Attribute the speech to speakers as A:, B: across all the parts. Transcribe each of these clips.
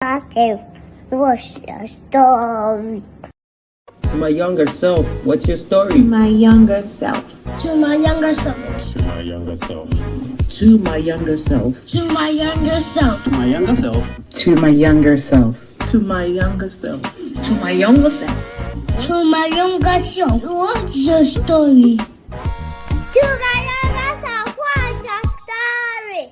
A: Positive. What's your story?
B: To my younger self, what's your
C: To
B: story?
C: my younger self.
A: To my younger self.
D: To my younger self.
B: To my younger self.
A: To my younger self.
D: To my younger self.
E: To my younger self.
C: To my younger self.
B: To my younger self.
A: To my younger self. What's your story? To my younger self. What's your story?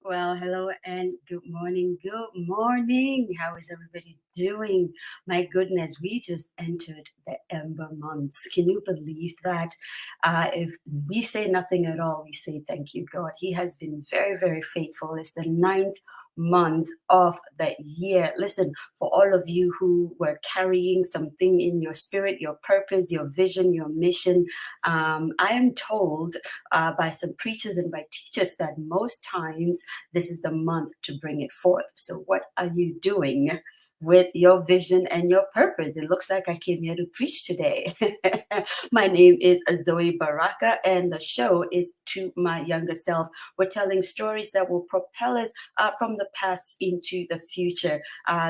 F: Well, hello and good morning. Good morning. How is everybody doing? My goodness, we just entered the Ember months. Can you believe that? If we say nothing at all, we say thank you, God. He has been very, very faithful. It's the 9th month of the year. Listen, for all of you who were carrying something in your spirit, your purpose, your vision, your mission, I am told by some preachers and by teachers that most times this is the month to bring it forth. So what are you doing with your vision and your purpose? It looks like I came here to preach today. My name is Zoe Baraka and the show is To My Younger Self. We're telling stories that will propel us from the past into the future.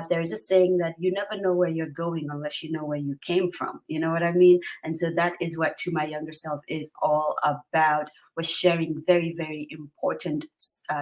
F: There's a saying that you never know where you're going unless you know where you came from. You know what I mean? And so that is what To My Younger Self is all about. We're sharing very, very important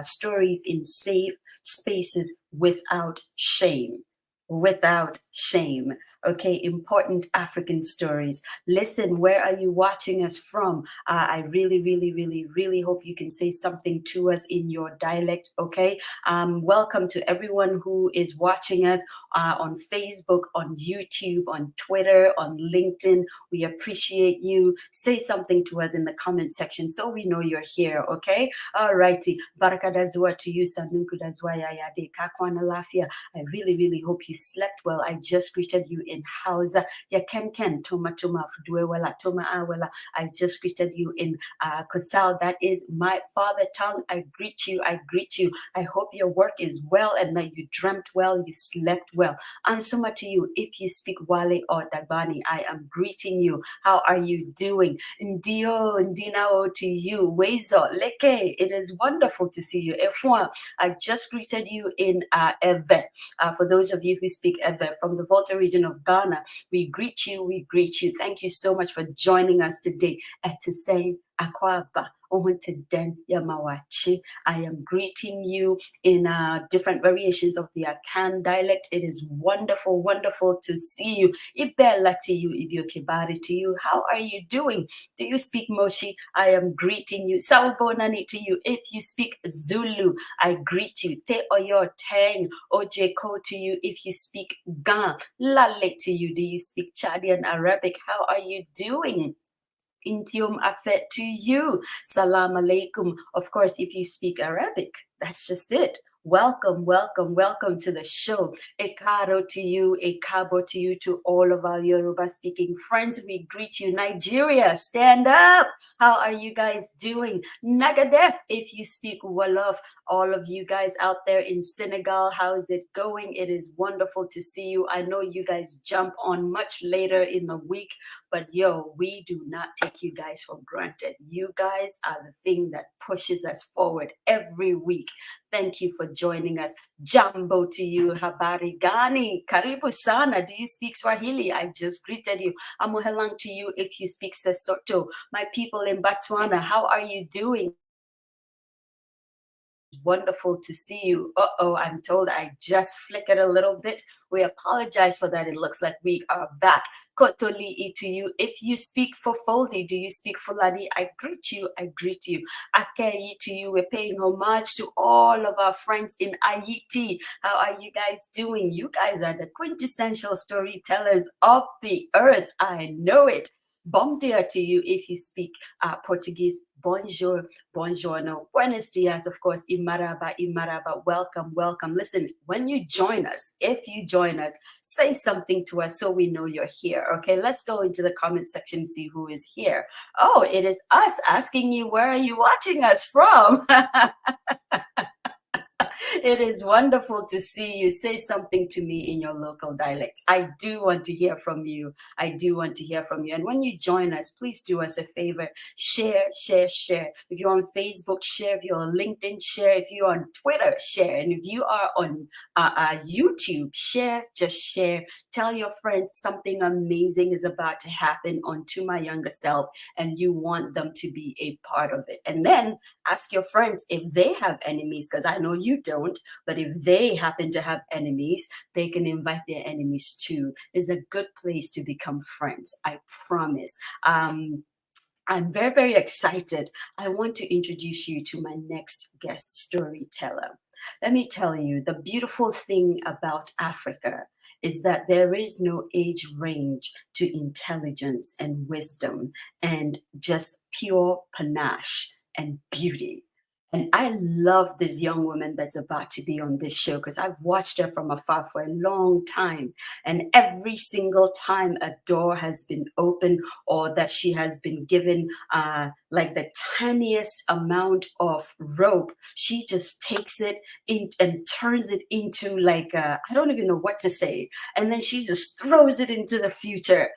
F: stories in safe spaces without shame. Without shame. Okay, important African stories. Listen, where are you watching us from? I really, really, really, really hope you can say something to us in your dialect. Okay, welcome to everyone who is watching us on Facebook, on YouTube, on Twitter, on LinkedIn. We appreciate you. Say something to us in the comment section so we know you're here. Okay, all righty. Barakadazwa to you, Sanunkudazwa Yayade Kakwana Lafia. I really, really hope you slept well. I just greeted you in Hausa. Ya Ken Toma Toma Fuduewela Toma Awela. I just greeted you in Kosal. That is my father tongue. I greet you. I greet you. I hope your work is well and that you dreamt well, you slept well. Ansuma to you. If you speak Wale or Dagbani, I am greeting you. How are you doing? Ndio, Ndinao to you. Wezo, Leke. It is wonderful to see you. Efwa, I just greeted you in Eve. For those of you who speak Eve from the Volta region of Ghana, we greet you. We greet you. Thank you so much for joining us today at Tusay Akwaba. Ohunten Yamawachi. I am greeting you in different variations of the Akan dialect. It is wonderful, wonderful to see you. Ibella to you, Ibiokibari to you. How are you doing? Do you speak Moshi? I am greeting you. Sawubonani to you. If you speak Zulu, I greet you. Te Oyo Teng Ojeko to you. If you speak Ga, Lale to you. Do you speak Chadian Arabic? How are you doing? Intium afet to you. Salam alaikum. Of course, if you speak Arabic, that's just it. Welcome, welcome, welcome to the show. Ekaro to you, ekabo to you, to all of our Yoruba speaking friends. We greet you. Nigeria, stand up. How are you guys doing? Nagadef, if you speak Wolof, all of you guys out there in Senegal, how is it going? It is wonderful to see you. I know you guys jump on much later in the week, but yo, we do not take you guys for granted. You guys are the thing that pushes us forward every week. Thank you for joining us. Jambo to you. Habari gani? Karibu sana. Do you speak Swahili? I just greeted you. Amuhelang to you if you speak Sesotho. My people in Botswana, how are you doing? Wonderful to see you. Uh-oh, I'm told I just flickered a little bit. We apologize for that. It looks like we are back. Kotoli'i to you. If you speak for Foldy, do you speak Fulani? I greet you. I greet you. Akei to you. We're paying homage to all of our friends in Haiti. How are you guys doing? You guys are the quintessential storytellers of the earth. I know it. Bom dia to you if you speak Portuguese. Bonjour, buongiorno, buenos dias, of course, imaraba, imaraba, welcome, welcome. Listen, when you join us, if you join us, say something to us so we know you're here, okay? Let's go into the comment section and see who is here. Oh, it is us asking you, where are you watching us from? It is wonderful to see you. Say something to me in your local dialect. I do want to hear from you. I do want to hear from you. And when you join us, please do us a favor. Share, share, share. If you're on Facebook, share. If you're on LinkedIn, share. If you're on Twitter, share. And if you are on YouTube, share, just share. Tell your friends something amazing is about to happen on To My Younger Self, and you want them to be a part of it. And then ask your friends if they have enemies, because I know you don't, but if they happen to have enemies, they can invite their enemies too. It's a good place to become friends, I promise. I'm very, very excited. I want to introduce you to my next guest storyteller. Let me tell you, the beautiful thing about Africa is that there is no age range to intelligence and wisdom and just pure panache and beauty. And I love this young woman that's about to be on this show because I've watched her from afar for a long time. And every single time a door has been opened or that she has been given like the tiniest amount of rope, she just takes it in and turns it into like, I don't even know what to say. And then she just throws it into the future.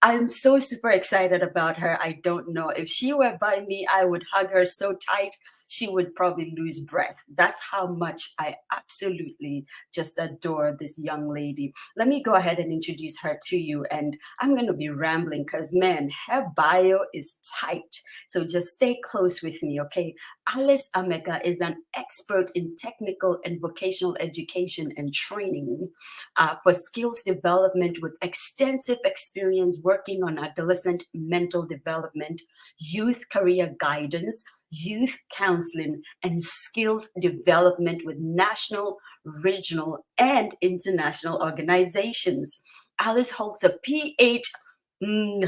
F: I'm so super excited about her. I don't know. If she were by me, I would hug her so tight, she would probably lose breath. That's how much I absolutely just adore this young lady. Let me go ahead and introduce her to you. And I'm going to be rambling because, man, her bio is tight. So just stay close with me, okay? Alice Amegah is an expert in technical and vocational education and training for skills development with extensive experience working on adolescent mental development, youth career guidance, youth counseling, and skills development with national, regional, and international organizations. Alice holds a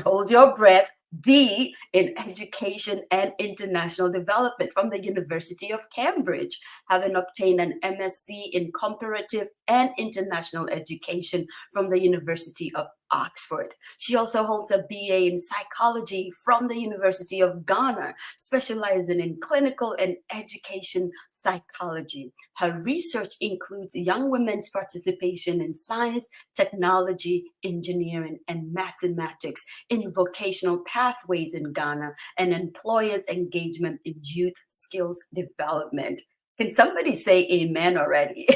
F: hold your breath, D in Education and International Development from the University of Cambridge, having obtained an MSc in Comparative and International Education from the University of Oxford. She also holds a BA in Psychology from the University of Ghana, specializing in clinical and education psychology. Her research includes young women's participation in science, technology, engineering, and mathematics in vocational pathways in Ghana, and employers' engagement in youth skills development. Can somebody say amen already?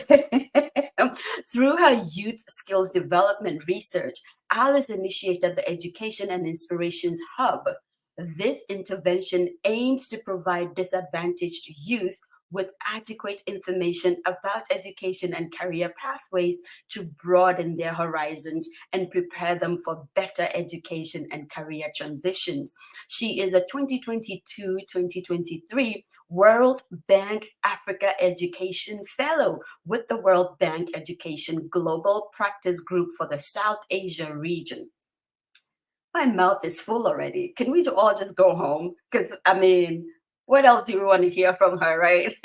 F: Through her youth skills development research, Alice initiated the Education and Inspirations Hub. This intervention aims to provide disadvantaged youth with adequate information about education and career pathways to broaden their horizons and prepare them for better education and career transitions. She is a 2022-2023 World Bank Africa Education Fellow with the World Bank Education Global Practice Group for the South Asia region. My mouth is full already. Can we all just go home? Because, I mean, what else do you want to hear from her, right?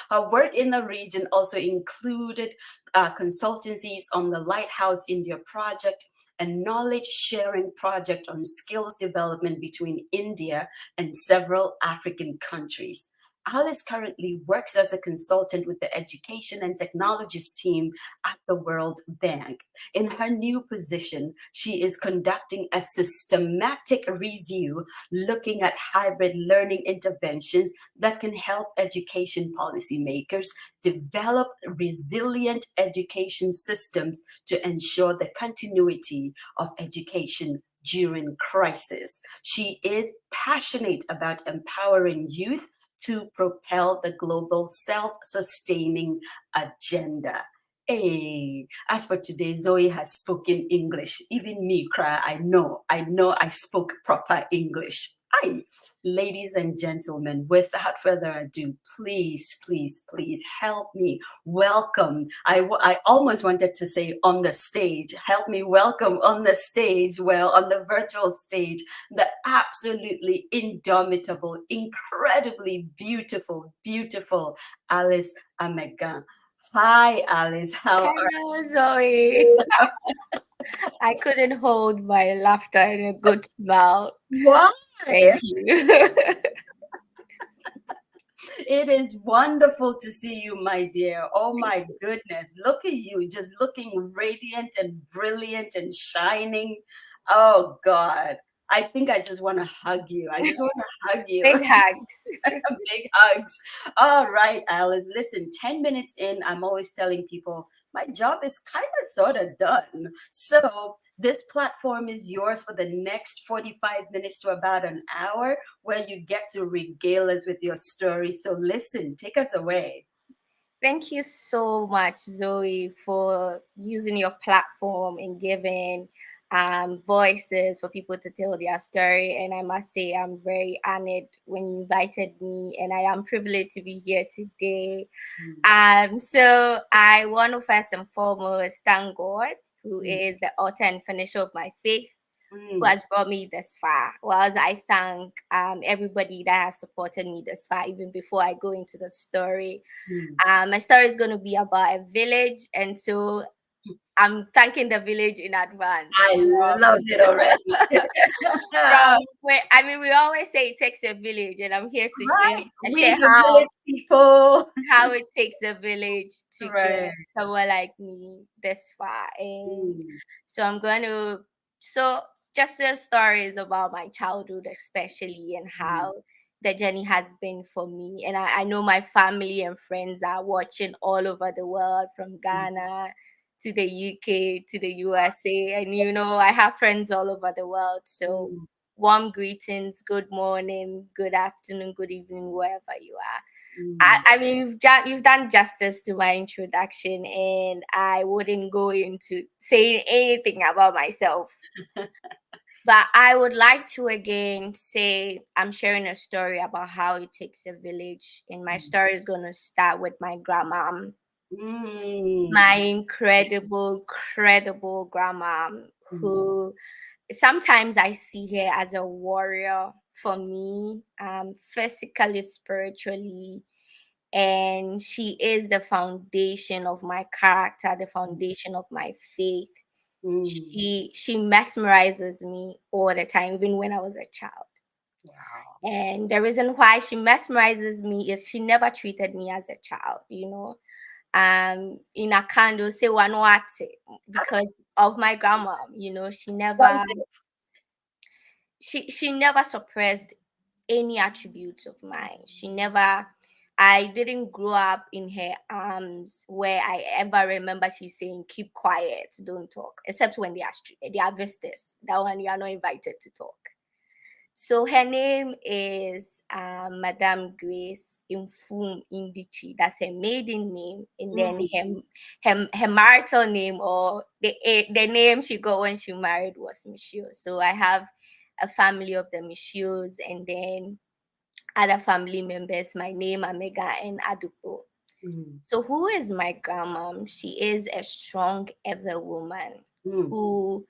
F: Her work in the region also included consultancies on the Lighthouse India project, a knowledge sharing project on skills development between India and several African countries. Alice currently works as a consultant with the Education and Technologies team at the World Bank. In her new position, she is conducting a systematic review looking at hybrid learning interventions that can help education policymakers develop resilient education systems to ensure the continuity of education during crisis. She is passionate about empowering youth to propel the global self-sustaining agenda. Hey, as for today, Zoe has spoken English. Even me, cry. I know I spoke proper English. Aye. Ladies and gentlemen, without further ado, please, please, please help me welcome. I almost wanted to say on the stage. Help me welcome on the stage, well, on the virtual stage, the absolutely indomitable, incredibly beautiful, beautiful Alice Amegah. Hi, Alice. How are
G: Hello, Zoe.
F: you?
G: I couldn't hold my laughter and a good smile.
F: Why?
G: Thank you.
F: It is wonderful to see you, my dear. Oh my goodness. Look at you, just looking radiant and brilliant and shining. Oh God. I think I just want to hug you. I just want to hug you.
G: Big hugs.
F: Big hugs. All right, Alice. Listen, 10 minutes in, I'm always telling people my job is kind of sort of done. So this platform is yours for the next 45 minutes to about an hour, where you get to regale us with your story. So listen, take us away.
G: Thank you so much, Zoe, for using your platform and giving voices for people to tell their story. And I must say, I'm very honored when you invited me, and I am privileged to be here today. So I want to first and foremost thank God, who is the author and finisher of my faith, who has brought me this far. Whilst I thank everybody that has supported me this far, even before I go into the story. My story is going to be about a village, and so I'm thanking the village in advance.
F: I love it already.
G: We always say it takes a village, and I'm here to
F: Right.
G: share
F: The village people.
G: how it takes a village to
F: Right.
G: get someone like me this far. And so I'm going to, so just the stories about my childhood, especially, and how the journey has been for me. And I know my family and friends are watching all over the world, from Ghana to the UK to the USA. And, you know, I have friends all over the world. So warm greetings, good morning, good afternoon, good evening, wherever you are. I mean, you've done justice to my introduction, and I wouldn't go into saying anything about myself. But I would like to again say I'm sharing a story about how it takes a village, and my story is going to start with my grandma. My incredible grandma, who sometimes I see her as a warrior for me, physically, spiritually, and she is the foundation of my character, the foundation of my faith. She mesmerizes me all the time, even when I was a child. And the reason why she mesmerizes me is she never treated me as a child, you know. In a candle say one because of my grandma, you know, she never suppressed any attributes of mine. I didn't grow up in her arms where I ever remember she saying, keep quiet, don't talk, except when they are visitors. That one you are not invited to talk. So her name is Madame Grace Infum Indici. That's her maiden name. And then her marital name, or the name she got when she married, was Monsieur. So I have a family of the Monsieurs, and then other family members, my name, Amegah and Adupo. So who is my grandma? She is a strong ever woman who,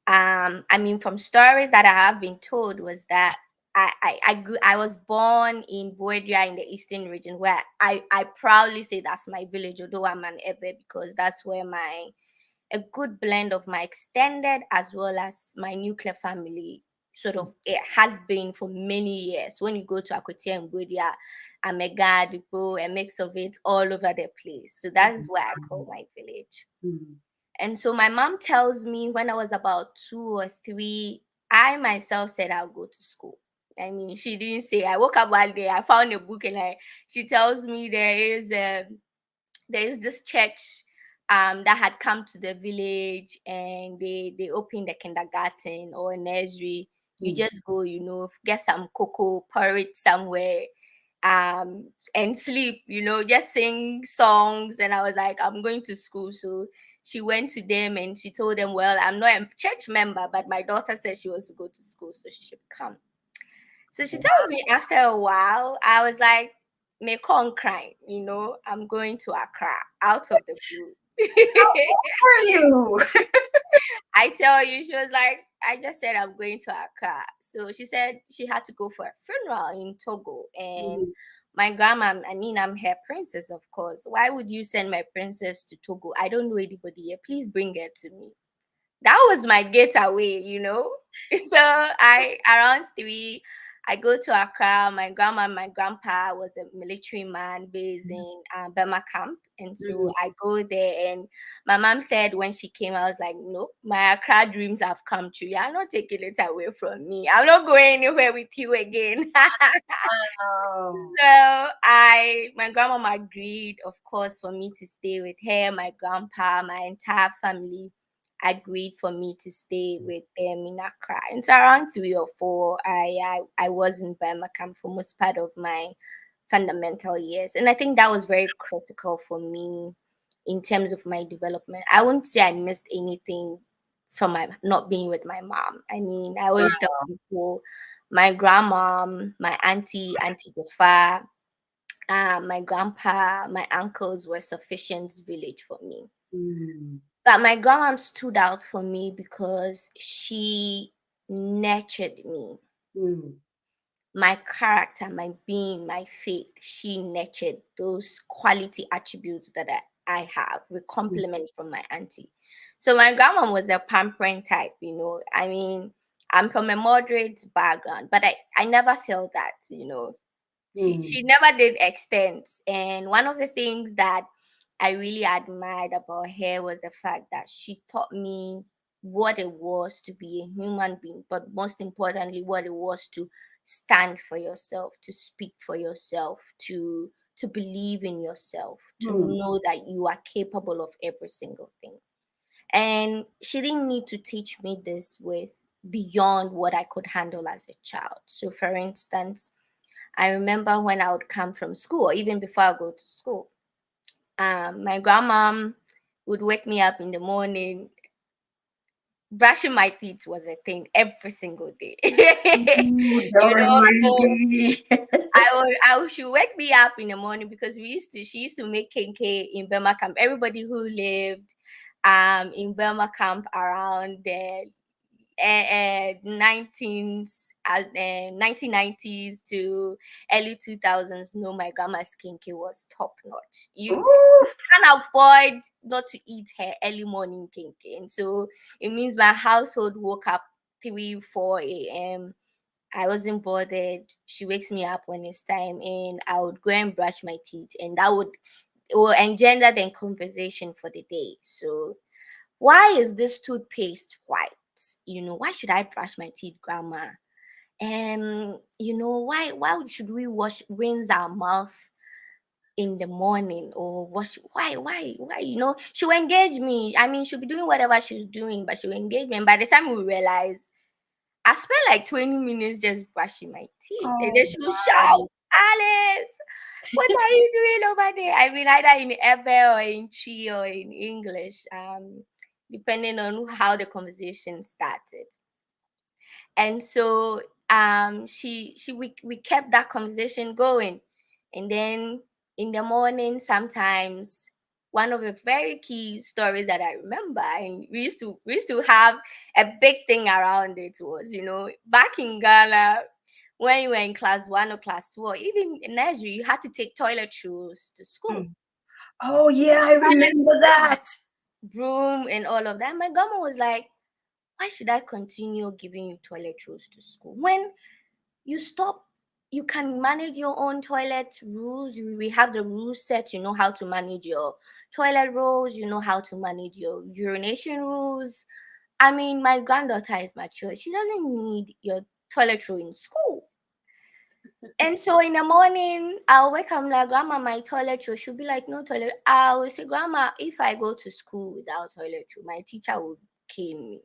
G: I mean, from stories that I have been told, was that I was born in Boedria in the eastern region, where I proudly say that's my village, although I'm an Ewe, because that's where a good blend of my extended as well as my nuclear family sort of it has been for many years. When you go to Akotia and Boedria, Amegah, Dupo, a mix of it all over the place. So that is where I call my village. And so my mom tells me when I was about 2 or 3, I myself said I'll go to school. I mean, she didn't say. I woke up one day, I found a book, and she tells me there is this church that had come to the village, and they opened a kindergarten or a nursery. You just go, you know, get some cocoa, pour it somewhere, and sleep, just sing songs. And I was like, I'm going to school. So she went to them and she told them, well, I'm not a church member, but my daughter said she wants to go to school, so she should come. So she tells me after a while, I was like, me con crying, I'm going to Accra out of the blue.
F: How old were you?
G: I tell you, she was like, I just said I'm going to Accra. So she said she had to go for a funeral in Togo. And my grandma, I mean, I'm her princess, of course. Why would you send my princess to Togo? I don't know anybody here. Please bring her to me. That was my getaway, So around 3, I go to Accra. My grandma and my grandpa was a military man based in Burma camp. And so I go there, and my mom said when she came, I was like, nope, my Accra dreams have come true. You're not taking it away from me. I'm not going anywhere with you again.
F: Wow.
G: So my grandma agreed, of course, for me to stay with her. My grandpa, my entire family agreed for me to stay with them in Accra. And so around 3 or 4, I was in Burma camp for most part of my fundamental years. And I think that was very critical for me in terms of my development. I wouldn't say I missed anything from my not being with my mom. I mean, I always tell people my grandma, my auntie Gofa, my grandpa, my uncles were sufficient village for me. But my grandma stood out for me because she nurtured me. My character, my being, my faith, she nurtured those quality attributes that I have with compliment from my auntie. So my grandma was a pampering type, I mean, I'm from a moderate background, but I never felt that, She never did extend. And one of the things that I really admired about her was the fact that she taught me what it was to be a human being, but most importantly, what it was to stand for yourself, to speak for yourself, to believe in yourself, to know that you are capable of every single thing. And she didn't need to teach me this with beyond what I could handle as a child. So for instance, I remember when I would come from school, or even before I go to school, my grandma would wake me up in the morning. Brushing my teeth was a thing every single day. She would wake me up in the morning because she used to make kenke in Burma camp. Everybody who lived in Burma camp around the 1990s to early 2000s know my grandma's skincare was top notch. You can't afford not to eat her early morning kinky. And so it means my household woke up 3-4 a.m. I wasn't bothered. She wakes me up when it's time, and I would go and brush my teeth, and it will engender the conversation for the day. So why is this toothpaste white? Why should I brush my teeth, grandma? Why should we rinse our mouth in the morning, or why? She'll engage me. I mean, she'll be doing whatever she's doing, but she'll engage me. And by the time we realize, I spent like 20 minutes just brushing my teeth. And then she'll shout, Alice, what are you doing over there? I mean, either in Ebe or in Chi or in English, depending on how the conversation started. And so we kept that conversation going. And then in the morning, sometimes one of the very key stories that I remember, and we used to have a big thing around it, was, back in Ghana, when you were in class 1 or class 2, or even in nursery, you had to take toilet rolls to school.
F: Oh yeah, I remember that.
G: Broom and all of that. My grandma was like, why should I continue giving you toilet rolls to school? When you stop, you can manage your own toilet rules. We have the rules set. You know how to manage your toilet rolls. You know how to manage your urination rules. I mean, my granddaughter is mature. She doesn't need your toilet roll in school. And so in the morning, I'll wake up like, grandma, my toilet roll. She'll be like, no toilet. I will say, grandma, if I go to school without toilet roll, my teacher will cane me.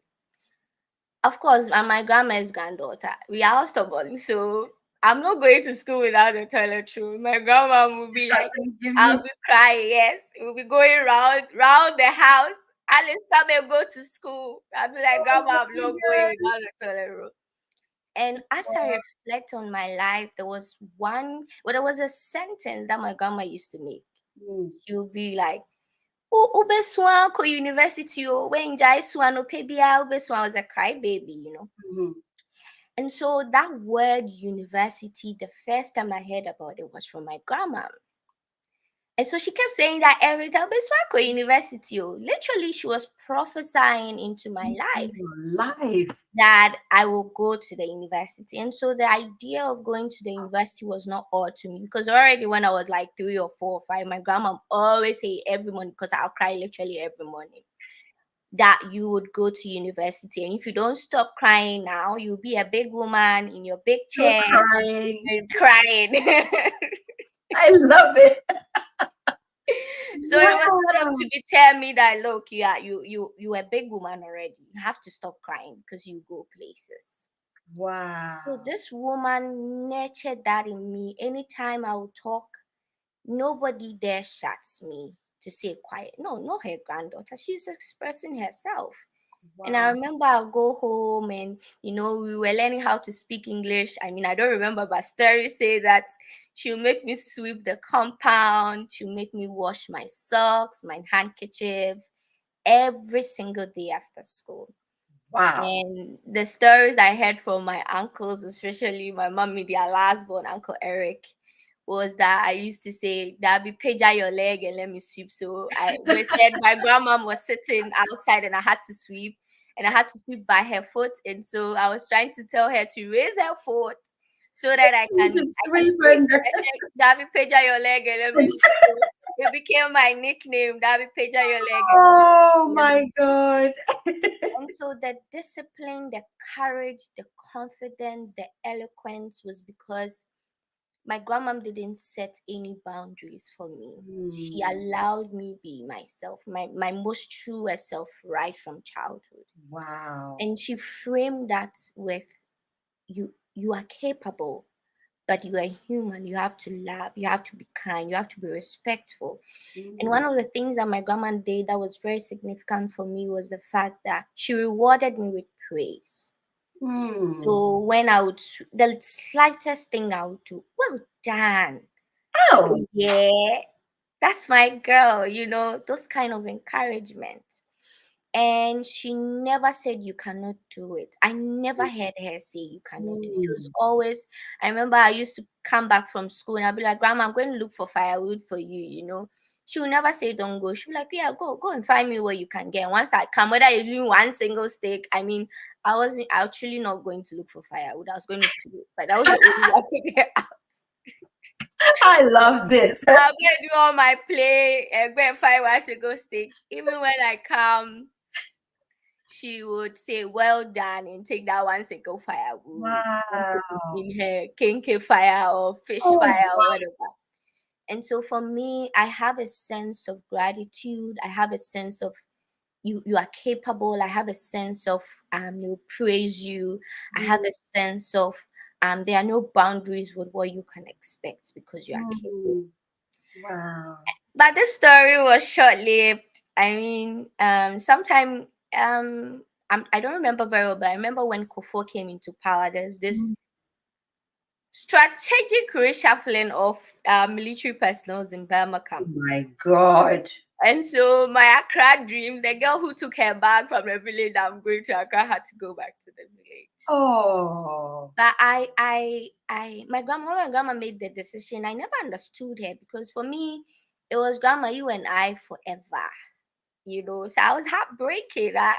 G: Of course, I'm my grandma's granddaughter. We are all stubborn. So I'm not going to school without the toilet roll. My grandma will be like, I'll be crying. Yes, we'll be going round the house. Alice, come and go to school. I'll be like, Grandma, I'm not going without the toilet roll. And as I reflect on my life, there was a sentence that my grandma used to make. She would be like, Ubeswa ko university o when jai swano pebia ubeswa was a crybaby, you know. And so that word university, the first time I heard about it was from my grandma. And so she kept saying that every time, Beswako University. Literally, she was prophesying into my life that I will go to the university. And so the idea of going to the university was not odd to me, because already when I was like 3 or 4 or 5, my grandma always say every morning, because I'll cry literally every morning, that you would go to university. And if you don't stop crying now, you'll be a big woman in your big chair crying.
F: I love it.
G: So it was sort of to tell me that, look, you a big woman already. You have to stop crying because you go places.
F: Wow.
G: So this woman nurtured that in me. Anytime I would talk, nobody there shuts me to say quiet. No, not her granddaughter. She's expressing herself. Wow. And I remember I'll go home and, you know, we were learning how to speak English. I mean, I don't remember, but Story say that she'll make me sweep the compound. She'll make me wash my socks, my handkerchief, every single day after school.
F: Wow.
G: And the stories I heard from my uncles, especially my mommy, their last born, Uncle Eric, was that I used to say, Dabi, page out your leg and let me sweep. So we said my grandma was sitting outside and I had to sweep. And I had to sweep by her foot. And so I was trying to tell her to raise her foot so that I can Dabi, page out your leg and let me sweep. It became my nickname, Dabi, page out your leg.
F: Oh my God.
G: And so the discipline, the courage, the confidence, the eloquence was because my grandmom didn't set any boundaries for me. She allowed me be myself, my most truest self right from childhood.
F: Wow.
G: And she framed that with, you are capable, but you are human. You have to love, you have to be kind, you have to be respectful. And one of the things that my grandma did that was very significant for me was the fact that she rewarded me with praise. So when I would, the slightest thing I would do, well done.
F: Oh,
G: yeah, that's my girl, you know, those kind of encouragement. And she never said you cannot do it. I never heard her say you cannot do it. She was always, I remember I used to come back from school and I'd be like, Grandma, I'm going to look for firewood for you, you know. She would never say don't go. She'd be like, yeah, go and find me where you can get. Once I come, whether you're doing one single stick, I mean, I was actually not going to look for firewood. I was going to play, but that was the only way I could get out.
F: I love this.
G: I'll go and do all my play and go and find one single stick. Even when I come, she would say, well done, and take that one single firewood.
F: Wow.
G: In her kinky fire or fish fire or whatever. And so for me, I have a sense of gratitude. I have a sense of you are capable. I have a sense of they'll praise you. I have a sense of there are no boundaries with what you can expect because you are capable.
F: Wow.
G: But this story was short-lived. I mean, sometime I don't remember very well, but I remember when Kofo came into power, there's this strategic reshuffling of military personnel in Burma camp.
F: Oh my God.
G: And so my Accra dreams, the girl who took her bag from the village, I'm going to Accra, had to go back to the village.
F: Oh.
G: But my grandma made the decision. I never understood her because for me, it was grandma, you and I forever. You know, so I was heartbreaking. I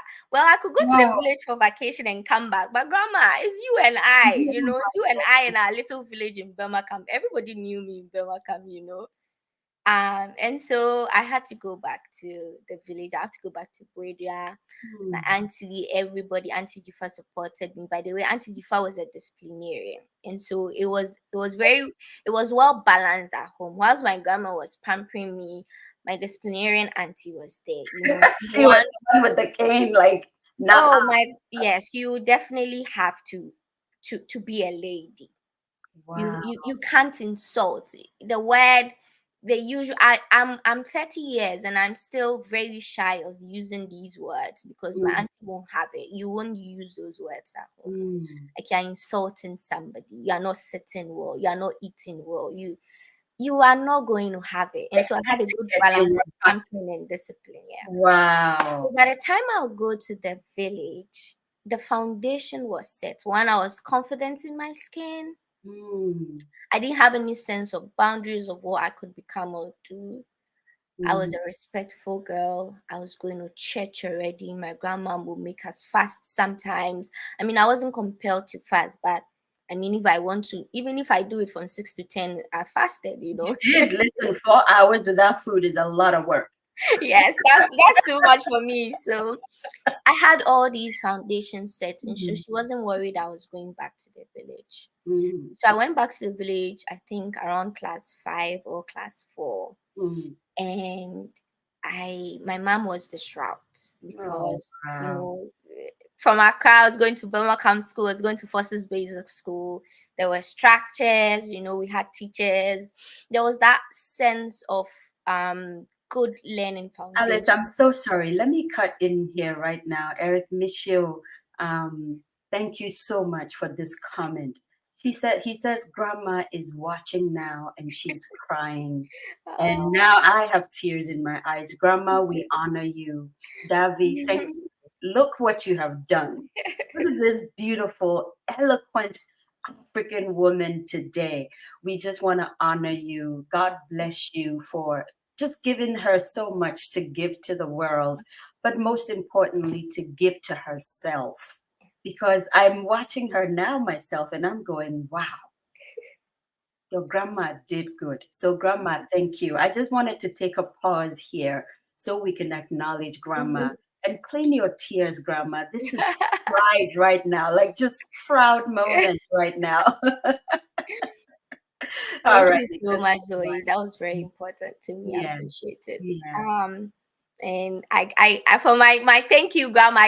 G: could go to the village for vacation and come back, but grandma, it's you and I, you know, it's you and I in our little village in Burma camp. Everybody knew me in Burma camp, you know. And so I had to go back to the village. I have to go back to Boedia. My auntie, everybody, Auntie Jifa supported me. By the way, Auntie Jifa was a disciplinarian. And so it was well balanced at home. Whilst my grandma was pampering me, my disciplinarian auntie was there. You know,
F: she was with the cane, like
G: yes, you definitely have to be a lady.
F: Wow.
G: You can't insult. The word they usually I'm 30 years and I'm still very shy of using these words because my auntie won't have it. You won't use those words at home. Like you're insulting somebody, you're not sitting well, you're not eating well, you are not going to have it. And so I had a good balance of pampering and discipline. Yeah.
F: Wow.
G: So by the time I'll go to the village, the foundation was set. One, I was confident in my skin. I didn't have any sense of boundaries of what I could become or do. I was a respectful girl. I was going to church already. My grandma would make us fast sometimes. I mean, I wasn't compelled to fast, but I mean, if I want to, even if I do it from 6 to 10, I fasted, you know.
F: You did. Listen, 4 hours without food is a lot of work.
G: Yes, that's too much for me. So I had all these foundations set, and so she wasn't worried I was going back to the village. So I went back to the village, I think around class 5 or class 4. And my mom was distraught because you know, from Accra I was going to Birmingham School, I was going to Forces Basic School. There were structures, you know, we had teachers. There was that sense of good learning foundation.
F: Alice, I'm so sorry. Let me cut in here right now. Eric Michaud, thank you so much for this comment. He says, Grandma is watching now and she's crying. And now I have tears in my eyes. Grandma, we honor you. Davi, thank you. Look what you have done. Look at this beautiful, eloquent African woman today. We just want to honor you. God bless you for just giving her so much to give to the world, but most importantly, to give to herself. Because I'm watching her now myself and I'm going, wow, your grandma did good. So grandma, thank you. I just wanted to take a pause here so we can acknowledge grandma and clean your tears, grandma. This is pride right now, like just proud moment right now. All
G: Thank
F: right.
G: you so much, Zoe. That was very important to me. I
F: Yes.
G: appreciate it.
F: Yeah.
G: And I for my thank you, grandma.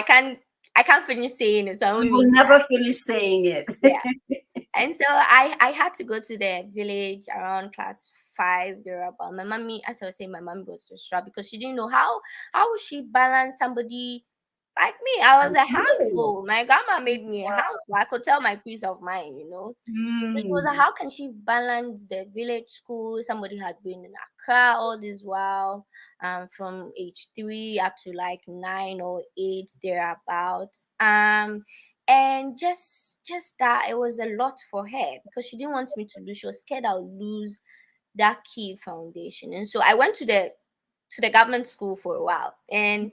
G: I can't finish saying it, so I
F: We
G: won't
F: will
G: even
F: never finish saying it.
G: yeah. And so I had to go to the village around class 5 thereabout. My mommy, as I was saying, my mommy was distraught because she didn't know how would she balance somebody like me. I was a handful. My grandma made me a handful. I could tell my peace of mind, you know. So she was like, how can she balance the village school? Somebody had been in Accra all this while, from age 3 up to like 9 or 8 thereabouts. And just that it was a lot for her because she didn't want me to lose. She was scared I'll lose that key foundation. And so I went to the government school for a while, and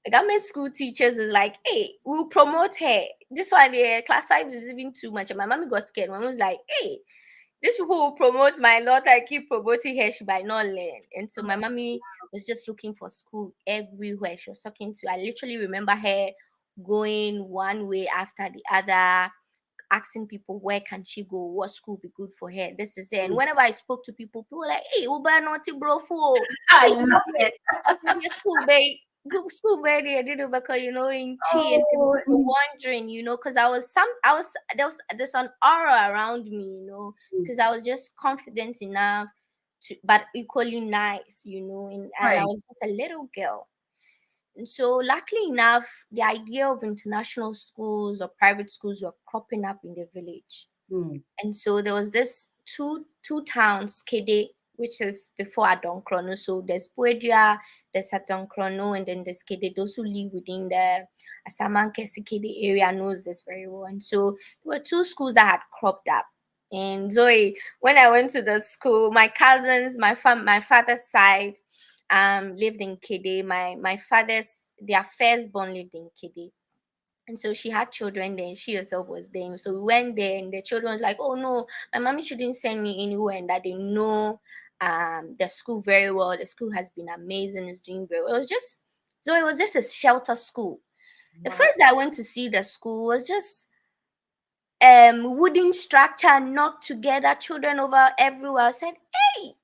G: the government school teachers was like, hey, we'll promote her. This one, the class 5 is even too much. And my mommy got scared. My mom was like, hey, these people will promote my daughter. I keep promoting her. She might not learn. And so my mommy was just looking for school everywhere. She was talking to, I literally remember her going one way after the other, asking people where can she go, what school would be good for her. This is it. And whenever I spoke to people were like, hey, Uba naughty bro fool.
F: I love it.
G: School bay, good school bay they did it because you know in Chi and people were wondering, you know, because there's an aura around me, you know, because I was just confident enough to, but equally nice, you know, and I was just a little girl. And so, luckily enough, the idea of international schools or private schools were cropping up in the village. And so there was this two towns, Kede, which is before Adonkrono. So there's Puedria, there's Adonkrono, and then there's Kede. Those who live within the Asamankesi Kede area knows this very well. And so there were 2 schools that had cropped up. And Zoe, when I went to the school, my cousins, my father's side, lived in Kede. My father's, their firstborn lived in Kede. And so she had children there, and she herself was there. So we went there, and the children was like, oh no, my mommy shouldn't send me anywhere, and that they know the school very well. The school has been amazing, it's doing very well. It was just a shelter school. The first day I went to see the school was just wooden structure knocked together, children over everywhere. I said, hey.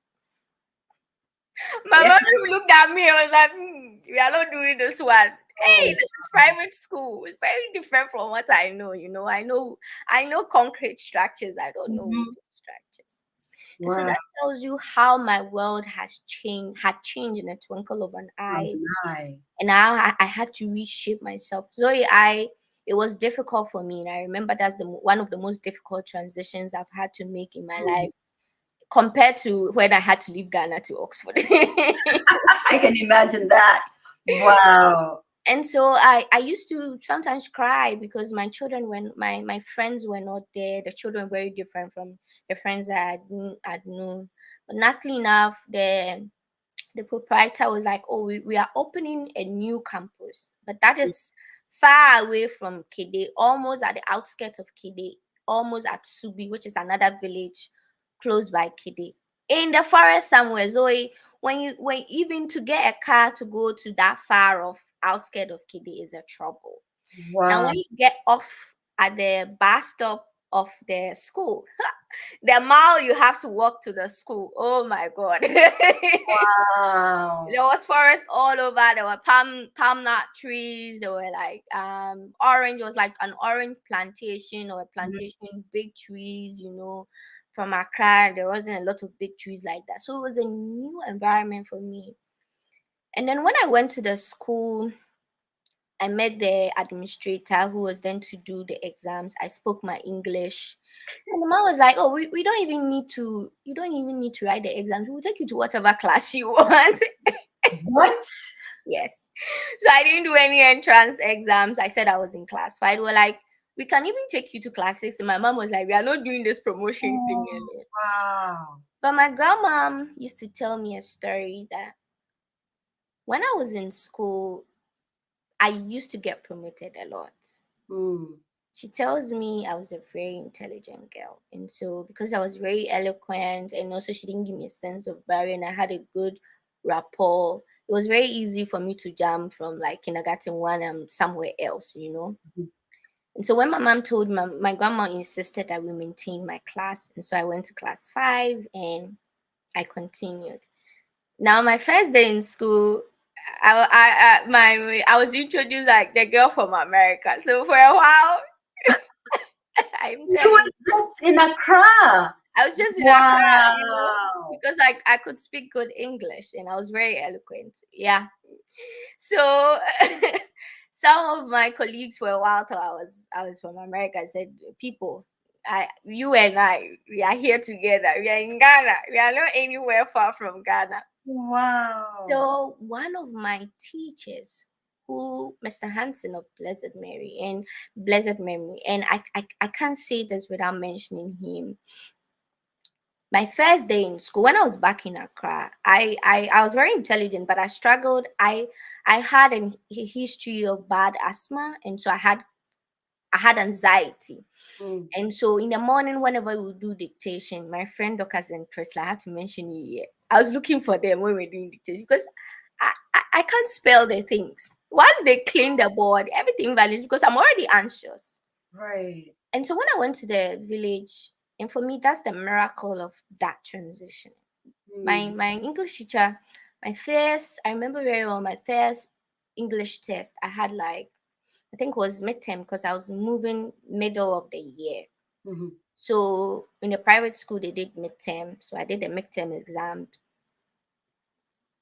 G: My mom looked at me and was like, we are not doing this one. Hey, this is private school. It's very different from what I know. I know concrete structures. I don't know
F: Mhm.
G: wooden structures. And so
F: Wow.
G: that tells you how my world had changed in a twinkle of an eye.
F: Nice.
G: And now I had to reshape myself. Zoe, it was difficult for me, and I remember that's one of the most difficult transitions I've had to make in my life, compared to when I had to leave Ghana to Oxford.
F: I can imagine that. Wow.
G: And so I used to sometimes cry because my children, when my friends were not there, the children were very different from the friends that I'd known. But luckily enough, the proprietor was like, oh, we are opening a new campus, but that is far away from Kede, almost at the outskirts of Kede, almost at Subi, which is another village close by Kede, in the forest somewhere. Zoe, when even to get a car to go to that far off outskirt of Kede is a trouble. Now
F: Wow.
G: when you get off at the bus stop of the school, the mile you have to walk to the school, oh my god.
F: Wow.
G: There was forest all over. There were palm nut trees. There were like orange. It was like an orange plantation or a plantation, big trees. From Accra, there wasn't a lot of big trees like that. So it was a new environment for me. And then when I went to the school, I met the administrator who was then to do the exams. I spoke my English. And the man was like, oh, we don't even need to, you don't even need to write the exams. We'll take you to whatever class you want.
F: What?
G: Yes. So I didn't do any entrance exams. I said I was in class 5. They were like, we can even take you to class 6. And my mom was like, we are not doing this promotion thing anymore.
F: Wow.
G: But my grandma used to tell me a story that when I was in school, I used to get promoted a lot.
F: Mm.
G: She tells me I was a very intelligent girl. And so because I was very eloquent, and also she didn't give me a sense of barrier, and I had a good rapport, it was very easy for me to jump from like kindergarten 1 and somewhere else.
F: Mhm.
G: And so when my mom told me, my grandma insisted that we maintain my class. And so I went to class 5 and I continued. Now my first day in school, I was introduced like the girl from America. So for a while, I'm
F: You
G: telling you,
F: were just in Accra.
G: I was just in Accra,
F: Wow.
G: because I could speak good English and I was very eloquent. Yeah. So some of my colleagues for a while thought I was from America. I said, people, you and I, we are here together. We are in Ghana. We are not anywhere far from Ghana.
F: Wow.
G: So one of my teachers, who Mr. Hansen of Blessed Memory, and I can't say this without mentioning him. My first day in school, when I was back in Accra, I was very intelligent, but I struggled. I had a history of bad asthma, and so I had anxiety.
F: Mm.
G: And so in the morning, whenever we would do dictation, my friend Docas and Priscilla, I have to mention you here. I was looking for them when we were doing dictation because I can't spell the things. Once they clean the board, everything vanishes because I'm already anxious.
F: Right.
G: And so when I went to the village, and for me, that's the miracle of that transition.
F: Mm.
G: My English teacher, I remember very well, my first English test, I had like, I think it was midterm because I was moving middle of the year.
F: Mhm.
G: So in the private school, they did midterm. So I did the midterm exam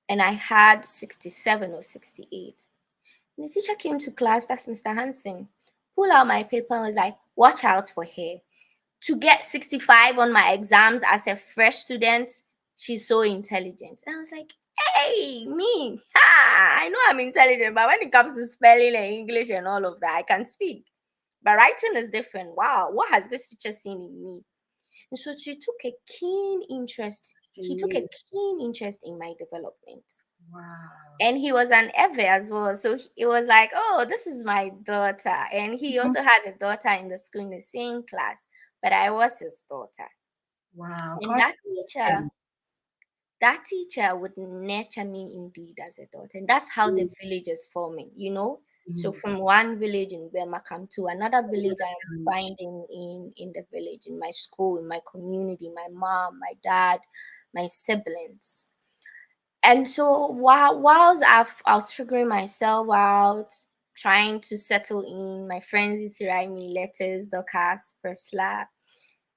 G: and I had 67 or 68. And the teacher came to class, that's Mr. Hansen, pulled out my paper and was like, watch out for her. To get 65 on my exams as a fresh student, she's so intelligent. And I was like, hey, me, I know I'm intelligent, but when it comes to spelling and English and all of that, I can speak. But writing is different. Wow, what has this teacher seen in me? And so she took a keen interest. He took a keen interest in my development.
F: Wow.
G: And he was an Ewe as well. So it was like, oh, this is my daughter. And he also had a daughter in the school in the same class, but I was his daughter.
F: Wow.
G: And
F: God
G: that
F: bless him.
G: teacher would nurture me indeed as a daughter. And that's how the village is forming. So
F: Mm.
G: from one village in Bemakam to another village I am
F: Mm.
G: finding in the village, in my school, in my community, my mom, my dad, my siblings. And so whilst I was figuring myself out, trying to settle in, my friends used to write me letters, Dorcas, Presla.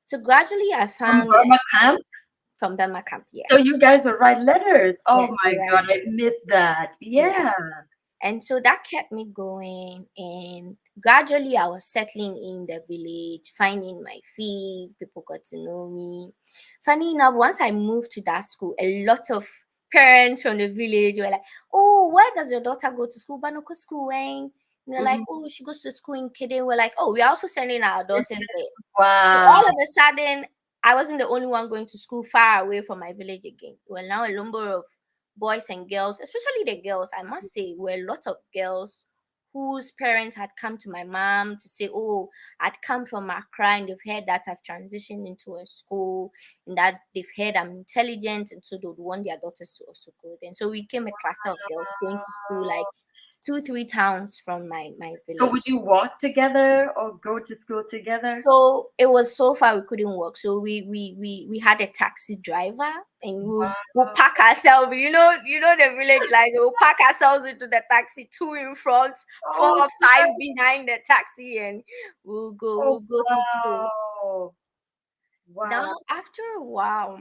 G: So gradually I
F: From
G: found
F: Burma camp?
G: from Burma camp,
F: So
G: yes.
F: you guys would write letters. Oh
G: Yes,
F: my
G: you're right.
F: God, I missed that.
G: Yeah.
F: Yeah.
G: And so that kept me going. And gradually I was settling in the village, finding my feet. People got to know me. Funny enough, once I moved to that school, a lot of parents from the village were like, "Oh, where does your daughter go to school? Banoko school, eh?" And they're like,
F: Mhm.
G: "Oh, she goes to school in Kede." We're like, "Oh, we're also sending our daughters there." So
F: Wow.
G: all of a sudden, I wasn't the only one going to school far away from my village again. Well, now a number of boys and girls, especially the girls, I must say, were a lot of girls whose parents had come to my mom to say, "Oh, I'd come from Accra and they've heard that I've transitioned into a school and that they've heard I'm intelligent, and so they would want their daughters to also go." And so we became a cluster of girls going to school like 2, 3 towns from my
F: So
G: village.
F: would you walk together or go to school together?
G: So it was so far we couldn't walk. So we had a taxi driver, and we'll
F: Wow.
G: pack ourselves. You know the village life. We'll pack ourselves into the taxi, 2 in front, 4
F: Oh,
G: or 5 behind the taxi, and
F: oh,
G: we'll go to school.
F: wow.
G: Now
F: Wow.
G: after a while,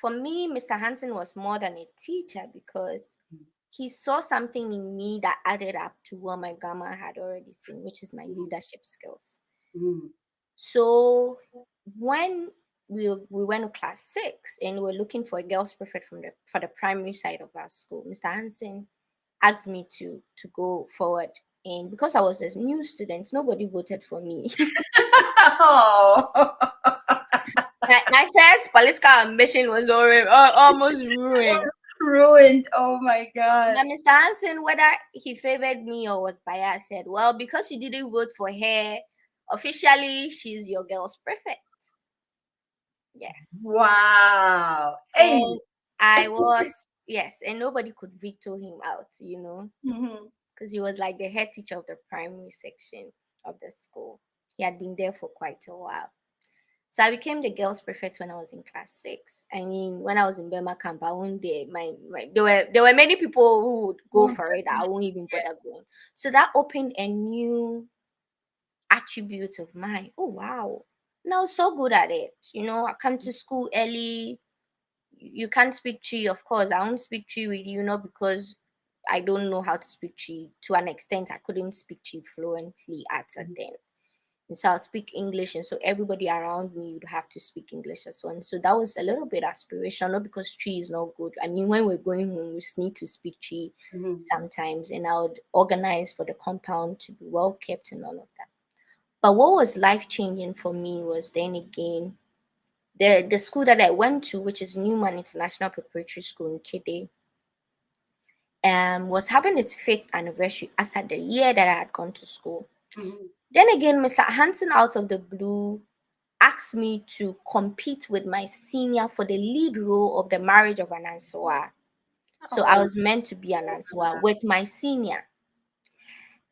G: for me, Mr. Hansen was more than a teacher because he saw something in me that added up to what my grandma had already seen, which is my leadership skills.
F: Mhm.
G: So when we went to class 6 and we were looking for a girls prefect for the primary side of our school, Mr. Hansen asked me to go forward. And because I was a new student, nobody voted for me.
F: Oh.
G: My first political ambition was already almost ruined.
F: Ruined. Oh my God.
G: But Mr. Hansen, whether he favored me or was biased, said, "Well, because you didn't vote for her, officially she's your girls prefect." Yes.
F: Wow. Hey.
G: And I was, yes, and nobody could veto him out,
F: Mhm.
G: because he was like the head teacher of the primary section of the school. He had been there for quite a while. So I became the girls prefect when I was in class 6. I mean, when I was in Burma camp, I won't there. There were many people who would go
F: Who
G: for it. I won't even
F: yeah.
G: bother going. So that opened a new attribute of mine. Oh wow. And I was so good at it. I come to school early. You can't speak Tree, of course. I won't speak Tree with you, not because I don't know how to speak Tree. To an extent, I couldn't speak Tree fluently at a then. And so I'll speak English, and so everybody around me would have to speak English as well. And so that was a little bit aspirational, not because Tree is not good. I mean, when we're going home, we just need to speak Tree
F: Mhm.
G: sometimes, and I would organize for the compound to be well kept and all of that. But what was life changing for me was then again the school that I went to, which is Newman International Preparatory School in Kede, was having its 5th anniversary as at the year that I had gone to school.
F: Mhm.
G: Then again, Mr. Hansen, out of the blue, asked me to compete with my senior for the lead role of the marriage of an Ansawa. So I
F: Oh,
G: was meant to be an Ansawa with my senior.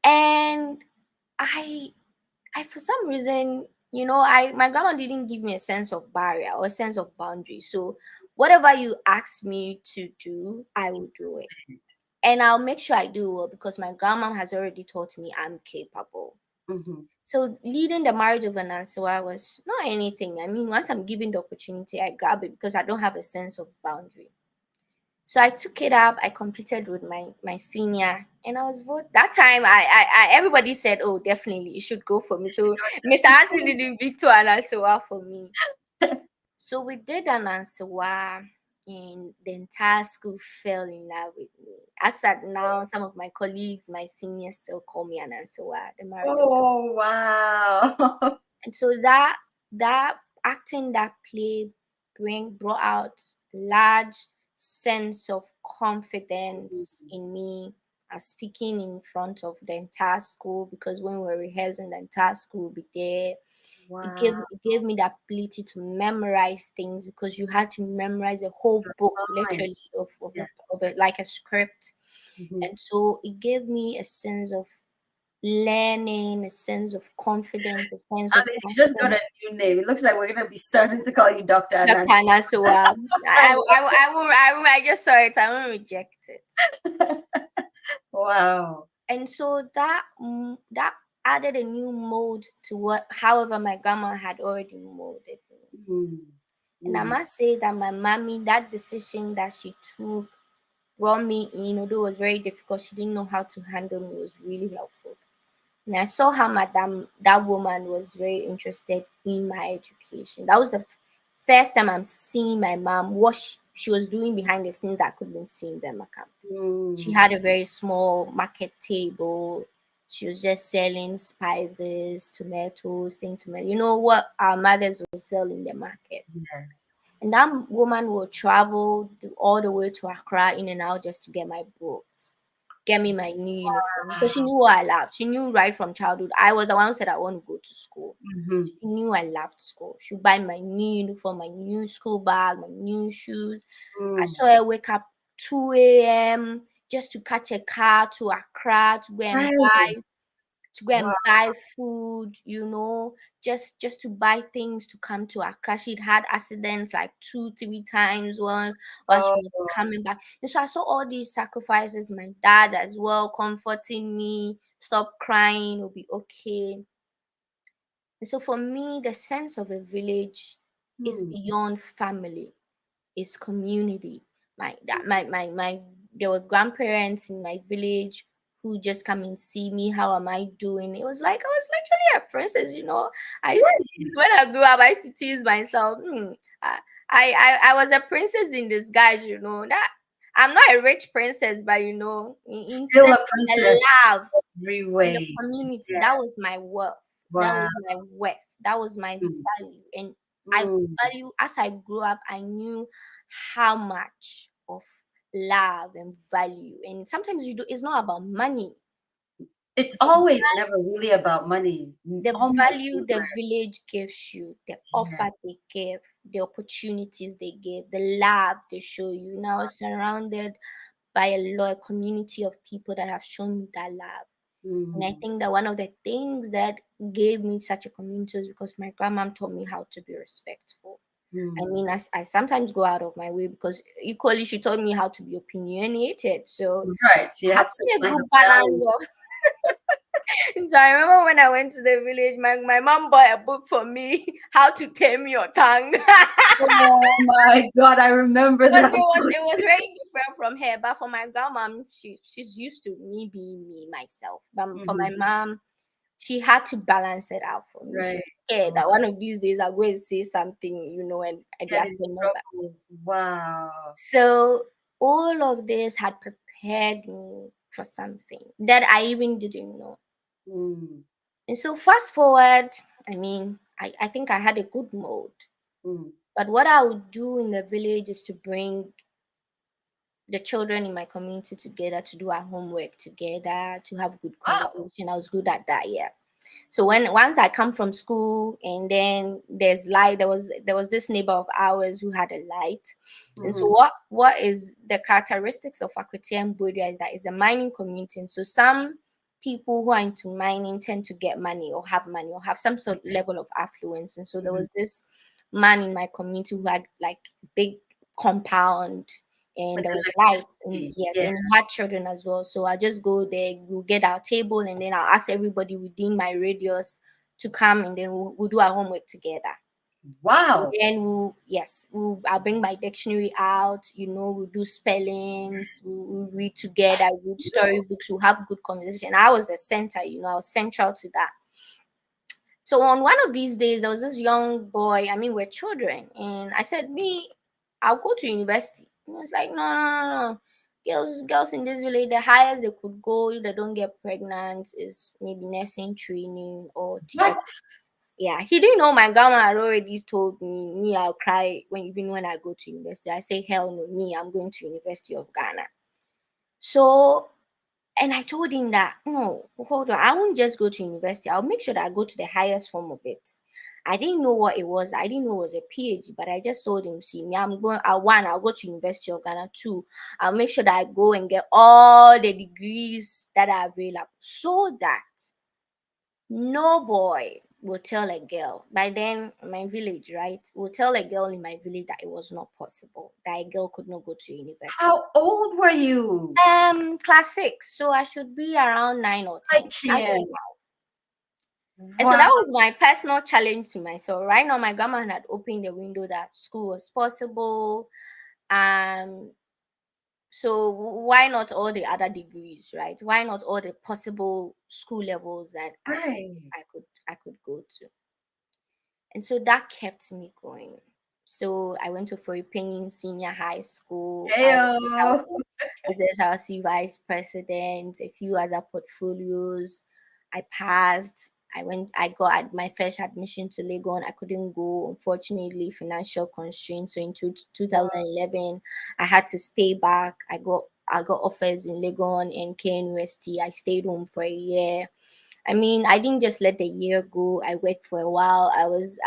G: And I for some reason, my grandma didn't give me a sense of barrier or a sense of boundary. So whatever you ask me to do, I will do it. And I'll make sure I do well because my grandma has already taught me I'm capable.
F: mhm.
G: So leading the marriage of an Ansawa was not anything. I mean, once I'm given the opportunity, I grab it because I don't have a sense of boundary. So I took it up. I competed with my senior, and I was voted. That time, everybody said, "Oh, definitely, you should go for me." So Mr. Hansen didn't pick to an Ansawa for me. So we did an Ansawa, and the entire school fell in love with me. As at now, some of my colleagues, my seniors, still call me an Ansawa, the marriage of.
F: Oh, wow.
G: And so that acting that play brought out large sense of confidence in me as speaking in front of the entire school, because when we were rehearsing, the entire school would be there.
F: Wow.
G: It gave me the ability to memorize things because you had to memorize a whole book
F: Fine.
G: literally
F: Yes.
G: like a script.
F: Mhm.
G: And so it gave me a sense of learning, a sense of confidence, a sense of
F: And she just got
G: asking.
F: a new name. It looks like we're gonna be starting to call you Dr.
G: Dr.
F: Anas.
G: Anasua.
F: I love
G: I just saw it. I won't reject it.
F: it. Wow.
G: And so that added a new mode to what, however, my grandma had already molded me.
F: Mm.
G: And I
F: Mm.
G: must say that my mommy, that decision that she took, brought me in, although it was very difficult, she didn't know how to handle me, it was really helpful. And I saw how madam, that woman was very interested in my education. That was the first time I'm seeing my mom, what she was doing behind the scenes that I couldn't see in the market. She
F: Mm.
G: had a very small market table. She was just selling spices, tomatoes, things, tomato. You know what our mothers will sell in the market.
F: Yes.
G: And that woman will travel all the way to Accra in and out just to get my books, get me my new uniform. Because she knew what I loved. She knew right from childhood. I was the one who said I want to go to school.
F: Mm-hmm.
G: She knew I loved school. She would buy my new uniform, my new school bag, my new shoes. I saw her wake up 2 a.m. just to catch a car to Accra
F: Right.
G: to go
F: Wow.
G: and buy food, just to buy things to come to Accra. She'd had accidents like 2, 3 times while she
F: Oh,
G: was coming back. And so I saw all these sacrifices, my dad as well, comforting me, stop crying, it'll be okay. And so for me, the sense of a village is
F: hmm.
G: beyond family, is community. My there were grandparents in my village who just come and see me. How am I doing? It was like I was literally a princess. I used to, when I grew up, I used to tease myself. I, I was a princess in disguise. That I'm not a rich princess, but in
F: Still a
G: sense, the
F: princess
G: love
F: every
G: in the
F: way.
G: community, that
F: Yes.
G: was my worth. That
F: Wow.
G: was my worth. That was my
F: Mm.
G: value. And I
F: Mm.
G: value, as I grew up, I knew how much of love and value. And sometimes it's not about money.
F: It's always never really about money.
G: The
F: Almost
G: value the
F: never.
G: village gives you, the
F: Yeah.
G: offer they give, the opportunities they give, the love they show you. Now surrounded by a community of people that have shown me that love. And I
F: Mm.
G: think that one of the things that gave me such a community was because my grandma taught me how to be respectful. I
F: Mm.
G: mean, I sometimes go out of my way because equally she taught me how to be opinionated. So
F: Right. So you
G: I have
F: have
G: to
F: to
G: be a
F: find
G: good
F: a
G: balance
F: balance.
G: of. So I remember when I went to the village, my mom bought a book for me, How to Tame Your Tongue.
F: Oh my God, I remember
G: But
F: that book.
G: it was very different from her. But for my grandma, she's used to me being me myself. But for my
F: Mhm.
G: mom, she had to balance it out for me. She
F: Right.
G: was scared
F: Oh,
G: that one of these days I'll go and say something, and they
F: get
G: ask
F: in
G: her mother.
F: trouble. Wow.
G: So all of this had prepared me for something that I even didn't know.
F: Mm.
G: And so fast forward, I mean, I think I had a good mode.
F: Mm.
G: But what I would do in the village is to bring the children in my community together to do our homework together, to have good
F: Wow.
G: conversation. I was good at that, yeah. So once I come from school and then there's light, there was this neighbor of ours who had a light. And so
F: Mm-hmm.
G: what is the characteristics of Akwete and Bodia is that it's a mining community. And so some people who are into mining tend to get money or have some sort of level of affluence. And so there
F: Mm-hmm.
G: was this man in my community who had like big compound and
F: With
G: there was light and
F: electricity.
G: yes,
F: Yeah.
G: and he had children as well. So I just go there, we'll get our table, and then I'll ask everybody within my radius to come, and then we'll do our homework together. And
F: Wow.
G: then I'll bring my dictionary out, we'll do spellings, we'll read together, read storybooks, we'll have good conversation. I was the center, I was central to that. So on one of these days, there was this young boy. I mean, we're children, and I said, "Me, I'll go to university." And he was like, "No, no, no, no. Girls in this village, the highest they could go if they don't get pregnant is maybe nursing training or teacher."
F: What?
G: Yeah, he didn't know my grandma had already told me I'll cry even when I go to university. I say, "Hell no, me, I'm going to University of Ghana." So and I told him that, no, hold on, I won't just go to university. I'll make sure that I go to the highest form of it. I didn't know what it was. I didn't know it was a PhD, but I just told him, see me, I'm going, one, I'll go to University of Ghana. Two, I'll make sure that I go and get all the degrees that are available so that no boy will tell a girl. By then, my village, right, will tell a girl in my village that it was not possible, that a girl could not go to university.
F: How old were you?
G: Class 6, so I should be around 9 or 10.
F: I can't.
G: And so that was my personal challenge to myself. Right now, my grandma had opened the window that school was possible. So why not all the other degrees, right? Why not all the possible school levels that I could go to? And so that kept me going. So I went to PHEEE-NOMINAL Senior High School. I was SLC Vice President, a few other portfolios. I passed. I got my first admission to Legon. I couldn't go, unfortunately, financial constraints. So in 2011, I had to stay back. I got offers in Legon and KNUST. I stayed home for a year. I mean, I didn't just let the year go. I worked for a while. I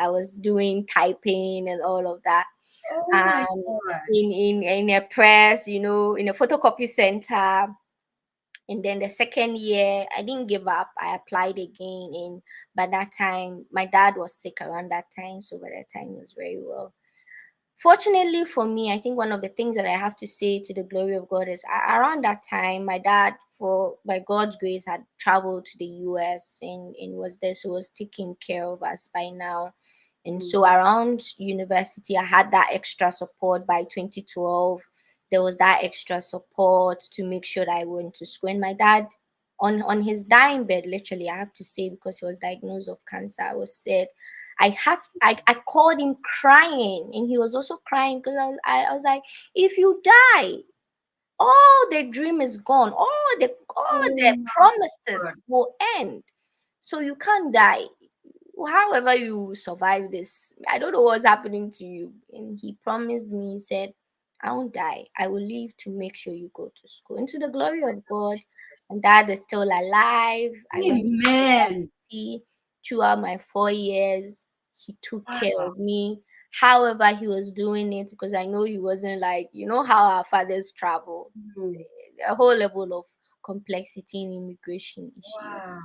G: was doing typing and all of that.
F: Oh my God.
G: In a press, in a photocopy center. And then the second year, I didn't give up. I applied again. And by that time, my dad was sick around that time. So by that time, it was very well. Fortunately for me, I think one of the things that I have to say to the glory of God is around that time, my dad, by God's grace, had traveled to the US and was there, so was taking care of us by now. And so around university, I had that extra support. By 2012, there was that extra support to make sure that I went to school. And my dad, on his dying bed, literally, I have to say, because he was diagnosed of cancer, was said, I called him crying, and he was also crying because I was like, if you die, all the dream is gone, all the promises will end. So you can't die. However you survive this, I don't know what's happening to you. And he promised me, he said, I won't die. I will live to make sure you go to school. And to the glory of God, and dad is still alive. I went to university throughout my 4 years. He took care of me. However, he was doing it because I know he wasn't like, how our fathers travel, a whole level of complexity in immigration issues.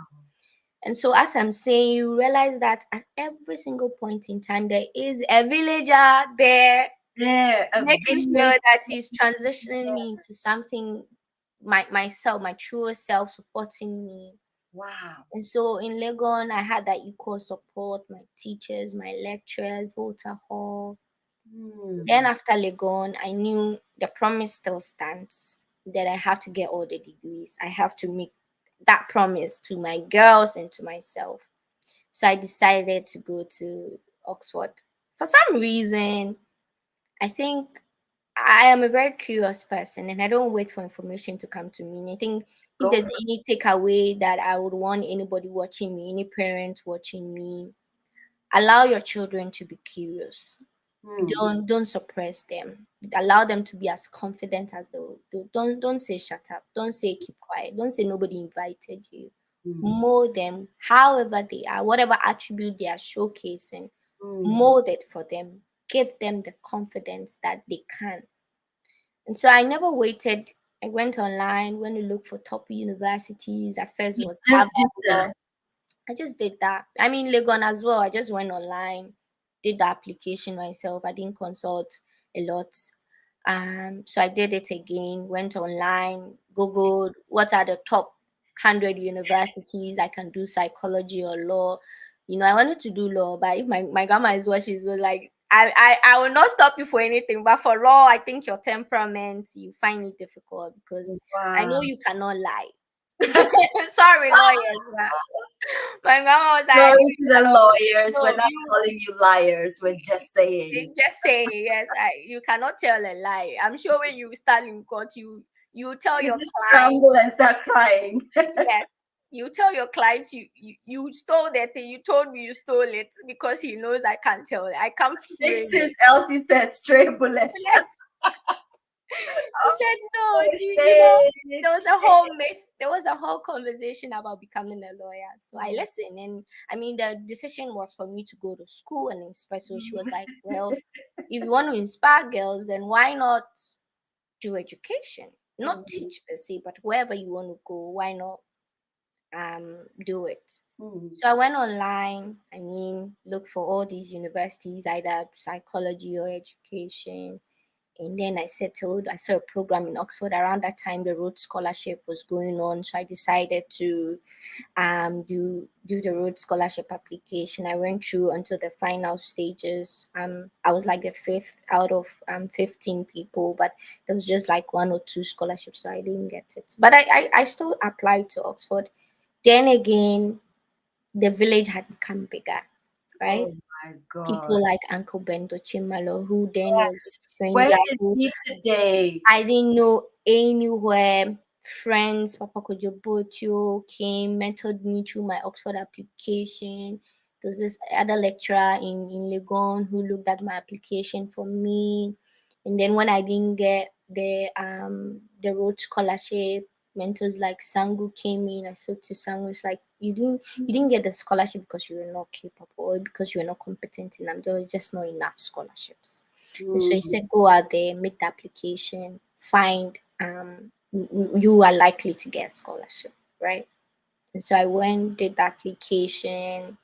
G: And so, as I'm saying, you realize that at every single point in time, there is a villager there, making sure that he's transitioning me to something, myself, my truer self, supporting me.
F: Wow.
G: And so in Legon, I had that equal support, my teachers, my lecturers, Volta Hall. Then after Legon, I knew the promise still stands, that I have to get all the degrees. I have to make that promise to my girls and to myself. So I decided to go to Oxford. For some reason, I think I am a very curious person and I don't wait for information to come to me. And I think if there's any takeaway that I would want anybody watching me, any parent watching me, allow your children to be curious. Don't suppress them. Allow them to be as confident as they will. Don't say shut up. Don't say keep quiet. Don't say nobody invited you. Mold them however they are, whatever attribute they are showcasing. Mold it for them. Give them the confidence that they can. And so I never waited. I went online, went to look for top universities. At first it was Harvard. I just did that. I mean, Legon as well. I just went online, did the application myself. I didn't consult a lot. So I did it again, went online, Googled what are the top 100 universities I can do psychology or law. I wanted to do law, but if my grandma is watching, she was like, I will not stop you for anything. But for law, I think your temperament, you find it difficult because I know you cannot lie. Sorry, lawyers. My grandma was like,
F: sorry to the lawyers. We're not calling you liars. We're just saying.
G: Just saying, yes. You cannot tell a lie. I'm sure when you stand in court, you tell your
F: just
G: client.
F: Tremble and start crying.
G: Yes. You tell your clients you stole that thing. You told me you stole it because he knows I can't tell it. I can't frame it.
F: Elsie said stray bullets.
G: She said no.
F: Oh,
G: There was a whole myth. There was a whole conversation about becoming a lawyer. So I listened, and I mean, the decision was for me to go to school and inspire. So she was like, "Well, if you want to inspire girls, then why not do education? Not teach per se, but wherever you want to go, why not do it?" So I went online. I mean, look for all these universities, either psychology or education. And then I settled. I saw a program in Oxford around that time. The Rhodes Scholarship was going on, so I decided to do the Rhodes Scholarship application. I went through until the final stages. I was like the fifth out of 15 people, but there was just like one or two scholarships, so I didn't get it. But I still applied to Oxford. Then again, the village had become bigger, right?
F: Oh my God.
G: People like Uncle Bento Chimalo, who then was a
F: Yes.
G: stranger,
F: Where is
G: who
F: he today?
G: I didn't know anywhere. Friends, Papa Kojobotio came, mentored me through my Oxford application. There was this other lecturer in Legon who looked at my application for me. And then when I didn't get the Rhodes Scholarship, mentors like Sangu came in. I spoke to Sangu. It's like you didn't get the scholarship because you were not capable or because you were not competent enough. There was just not enough scholarships. And so he said, go out there, make the application, find you are likely to get a scholarship, right? And so I went, did the application,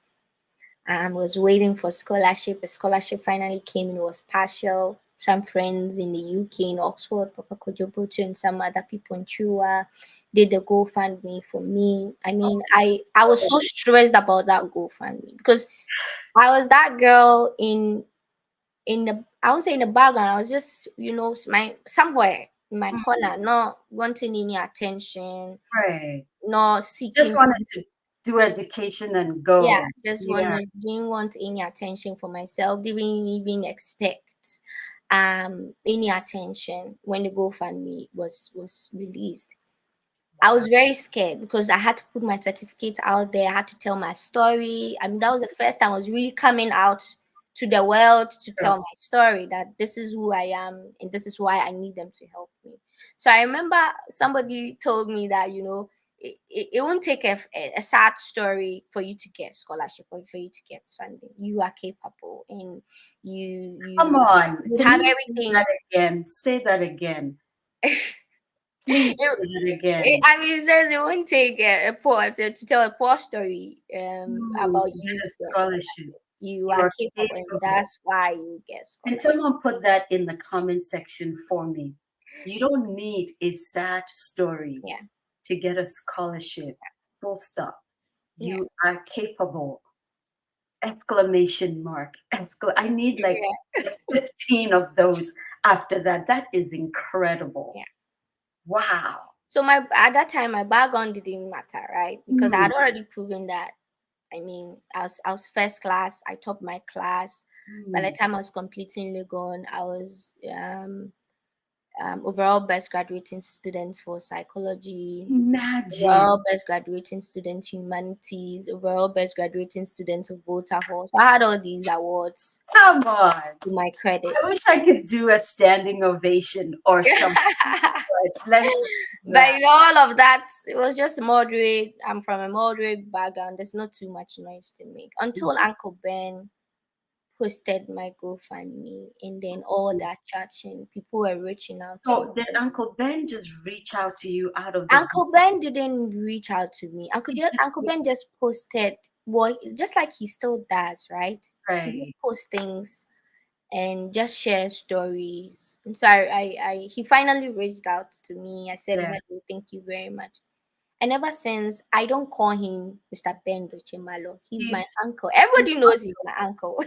G: was waiting for scholarship. A scholarship finally came in, it was partial. Some friends in the UK, in Oxford, Papa Kojobutu, and some other people in Chua did the GoFundMe for me. I mean, I was so stressed about that GoFundMe because I was that girl in the I won't say in the background. I was just somewhere in my corner, not wanting any attention,
F: Right.
G: not
F: Just
G: seeking.
F: wanted to do education and
G: Yeah,
F: go.
G: just
F: Yeah.
G: didn't want any attention for myself. Didn't even expect any attention when the GoFundMe was released. I was very scared because I had to put my certificate out there. I had to tell my story. I mean, that was the first time I was really coming out to the world to tell my story, that this is who I am and this is why I need them to help me. So I remember somebody told me that, it won't take a sad story for you to get scholarship or for you to get funding. You are capable and
F: Come
G: you
F: on.
G: you
F: Can
G: have
F: you say
G: everything.
F: that again? Say that again. Please say that again.
G: I mean, it says it won't take a poor to tell a poor story about
F: To
G: you
F: get
G: to
F: a
G: get
F: scholarship.
G: you
F: You
G: are
F: are
G: capable, and
F: capable.
G: that's why you get
F: Can
G: scholarship.
F: someone put that in the comment section for me? You don't need a sad story
G: Yeah,
F: to get a scholarship. Full stop.
G: yeah,
F: You are capable. Exclamation mark. I need like
G: yeah,
F: 15 of those after that. That is incredible.
G: yeah.
F: Wow.
G: So at that time my background didn't matter, right? Because I had already proven that. I mean, I was first class. I topped my class. By the time I was completing Legon, I was overall best graduating students for psychology,
F: Imagine.
G: overall best graduating students humanities, overall best graduating students of Volta Hall. So I had all these awards
F: Come on.
G: to my credit.
F: I wish I could do a standing ovation or something. But let's just do
G: But
F: that.
G: all of that, it was just moderate. I'm from a moderate background. There's not too much noise to make until Uncle Ben posted my GoFundMe, and then all that traction, people were reaching out to
F: So did
G: me.
F: Uncle Ben just reach out to you out of the blue?
G: Uncle Ben didn't reach out to me.
F: He just
G: Uncle Ben just posted, well, just like he still does, right? He just
F: right.
G: posts things and just share stories. And so he finally reached out to me. I said,
F: Yeah.
G: hello, thank you very much. And ever since, I don't call him Mr. Ben Chimalo. He's my
F: He's
G: uncle. Everybody knows he's my uncle.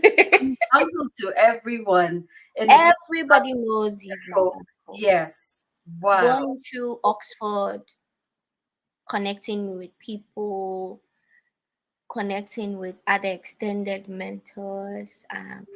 F: uncle to everyone. And
G: Everybody knows he's my
F: uncle.
G: uncle.
F: Yes. Wow.
G: Going through Oxford, connecting with people, connecting with other extended mentors,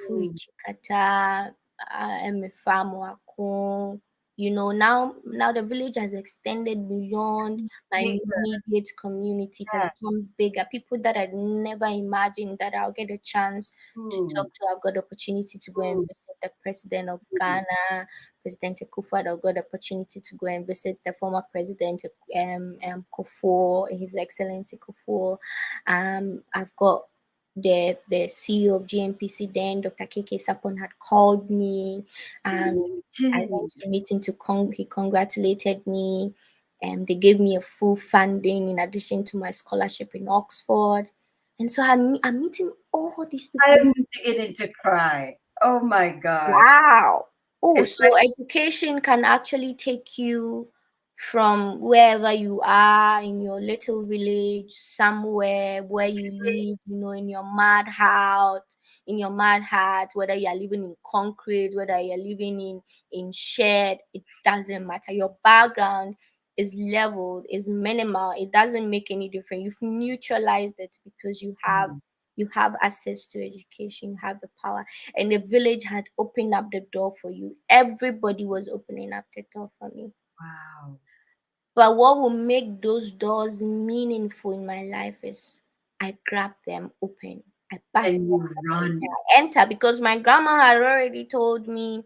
G: Fui Chikata, Emefamo Akun, You know, now the village has extended beyond my immediate community. It has become
F: Yes.
G: bigger. People that I never imagined that I'll get a chance to talk to. I've got the opportunity to go and visit the president of Ghana, President Akufo-Addo. I've got the opportunity to go and visit the former president, Kufuor, His Excellency Kufuor. I've got the CEO of GMPC then, Dr. KK Sapon, had called me. I went to meet him he congratulated me, and they gave me a full funding in addition to my scholarship in Oxford. And so I'm meeting all these people.
F: I am beginning to cry. Oh my God.
G: Wow. Oh,
F: It's
G: so education can actually take you from wherever you are in your little village, somewhere where you live, you know, in your mad house, whether you're living in concrete, whether you're living in shed, it doesn't matter. Your background is leveled, is minimal. It doesn't make any difference. You've neutralized it because you have access to education, you have the power. And the village had opened up the door for you. Everybody was opening up the door for me.
F: wow.
G: But what will make those doors meaningful in my life is I grab them open. I bust
F: And
G: them
F: you
G: open.
F: run.
G: I enter because my grandma had already told me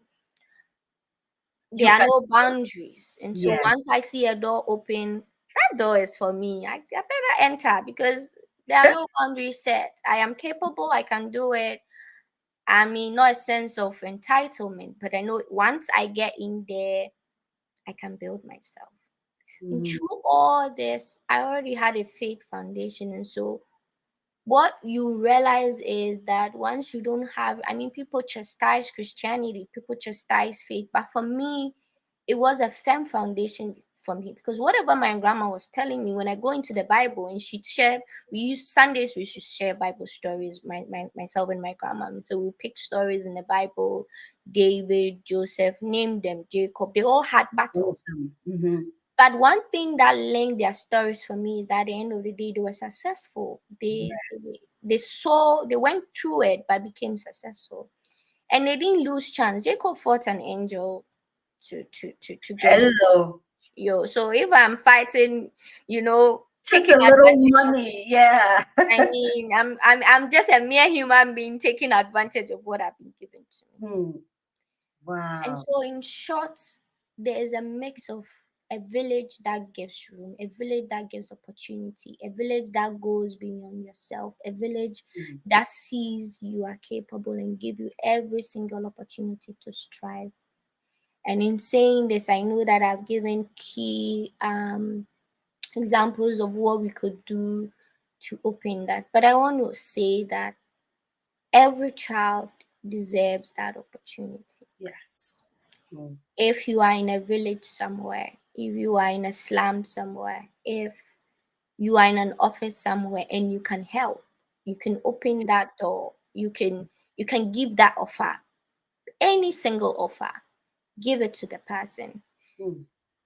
F: You
G: there are
F: can.
G: no boundaries. And so
F: Yes.
G: once I see a door open, that door is for me. I better enter because there are no boundaries set. I am capable, I can do it. I mean, not a sense of entitlement, but I know once I get in there, I can build myself. And through all this, I already had a faith foundation. And so what you realize is that once you don't have, I mean, people chastise Christianity, people chastise faith, but for me, it was a firm foundation for me because whatever my grandma was telling me when I go into the Bible and she'd share, we used Sundays, we should share Bible stories, myself and my grandma. And so we pick stories in the Bible, David, Joseph, name them, Jacob, they all had battles. But one thing that linked their stories for me is that at the end of the day, they were successful. They went through it, but became successful. And they didn't lose chance. Jacob fought an angel to get
F: Hello.
G: so if I'm fighting,
F: Just
G: taking
F: a little
G: advantage,
F: money. Yeah.
G: I mean, I'm just a mere human being taking advantage of what I've been given to me.
F: Wow.
G: And so, in short, there is a mix of a village that gives room, a village that gives opportunity, a village that goes beyond yourself, a village that sees you are capable and give you every single opportunity to strive. And in saying this, I know that I've given key examples of what we could do to open that. But I want to say that every child deserves that opportunity.
F: Yes.
G: If you are in a village somewhere, if you are in a slum somewhere, if you are in an office somewhere and you can help, you can open that door, you can give that offer, any single offer, give it to the person.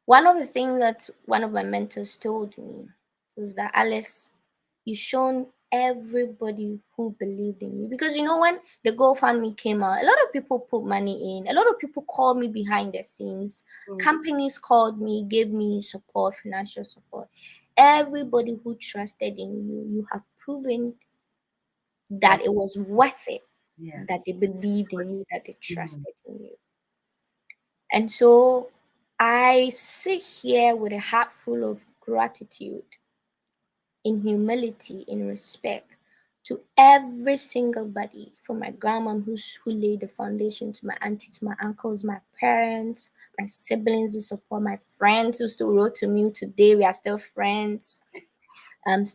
G: One of the things that one of my mentors told me was that, Alice, you've shown everybody who believed in you. Because when the GoFundMe came out, a lot of people put money in, a lot of people called me behind the scenes. Companies called me, gave me support, financial support. Everybody who trusted in you, you have proven that it was worth it, that they believed in you, that they trusted in you. And so I sit here with a heart full of gratitude, in humility, in respect to every single body, from my grandma who laid the foundation, to my auntie, to my uncles, my parents, my siblings who support, my friends who still wrote to me today. We are still friends.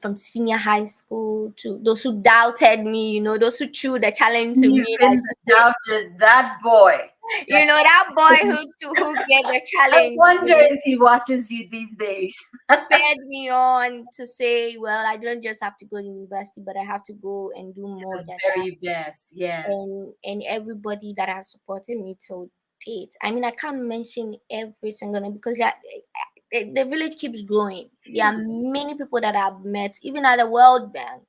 G: From senior high school to those who doubted me, those who threw the challenge to me.
F: Even doubters, that boy.
G: That boy who gave the challenge.
F: I wonder if he watches you these days.
G: Spurred me on to say, well, I don't just have to go to university, but I have to go and do more than that.
F: Very best, yes.
G: And everybody that has supported me till date. I mean, I can't mention every single name because the village keeps growing. There are many people that I've met, even at the World Bank,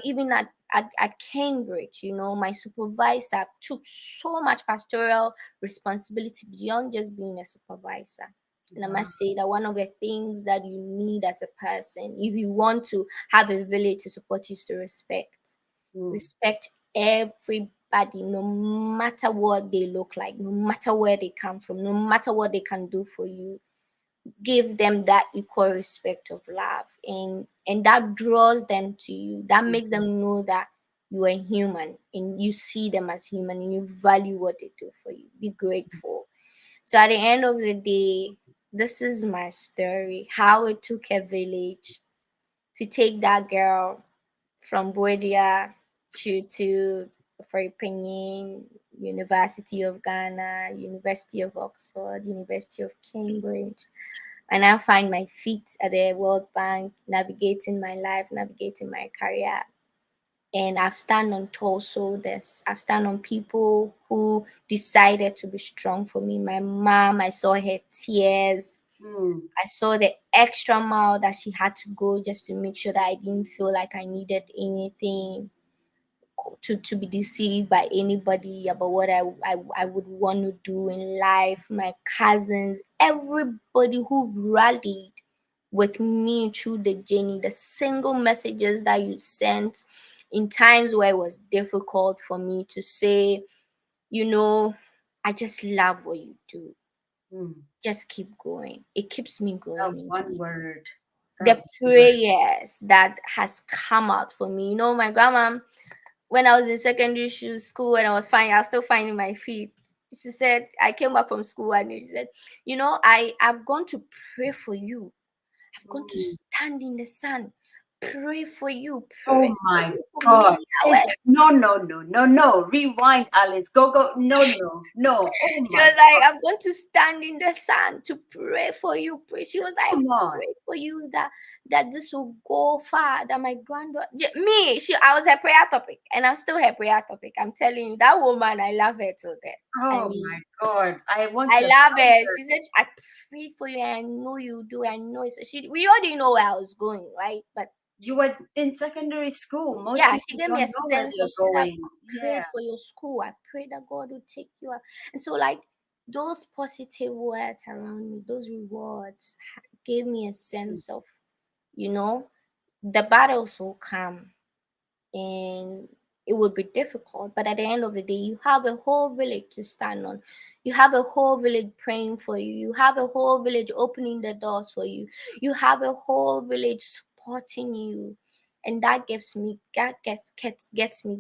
G: even at at Cambridge, my supervisor took so much pastoral responsibility beyond just being a supervisor. And I must say that one of the things that you need as a person, if you want to have a village to support you, is to respect. Respect everybody, no matter what they look like, no matter where they come from, no matter what they can do for you. Give them that equal respect of love, and that draws them to you. That makes them know that you are human and you see them as human and you value what they do for you. Be grateful. So at the end of the day, this is my story, how it took a village to take that girl from Bodia to Fripingin, University of Ghana, University of Oxford, University of Cambridge. And I find my feet at the World Bank, navigating my life, navigating my career. And I've stand on tall shoulders. I've stand on people who decided to be strong for me. My mom, I saw her tears. I saw the extra mile that she had to go just to make sure that I didn't feel like I needed anything, to be deceived by anybody about what I would want to do in life. My cousins, everybody who rallied with me through the journey, the single messages that you sent in times where it was difficult for me to say, I just love what you do. Just keep going. It keeps me going.
F: One word.
G: The prayers that has come out for me. My grandma, when I was in secondary school and I was still finding my feet. She said, I came back from school and she said, I've gone to pray for you. I've gone to stand in the sun, pray for you. Pray
F: Oh my
G: for
F: God.
G: many
F: Say
G: hours.
F: that. No. Rewind, Alice. Go. No. Oh
G: She
F: my
G: was like, I'm going to stand in the sun to pray for you. She was like,
F: Come on.
G: pray for you that this will go far, that my granddaughter, I was her prayer topic, and I'm still her prayer topic. I'm telling you, that woman, I love her till death.
F: Oh my God. I want
G: I
F: to
G: love
F: tell
G: her.
F: her.
G: She said, I prayed for you, and I know you do. I know it's we already know where I was going, right? But
F: You were in secondary school. Most
G: yeah,
F: people
G: she gave me
F: don't
G: a
F: know where
G: sense
F: they're
G: of, said, I
F: going.
G: prayed
F: Yeah.
G: for your school. I pray that God will take you out. And so, like, those positive words around me, those rewards gave me a sense of, the battles will come and it would be difficult. But at the end of the day, you have a whole village to stand on. You have a whole village praying for you. You have a whole village opening the doors for you. You have a whole village supporting you. And that gets me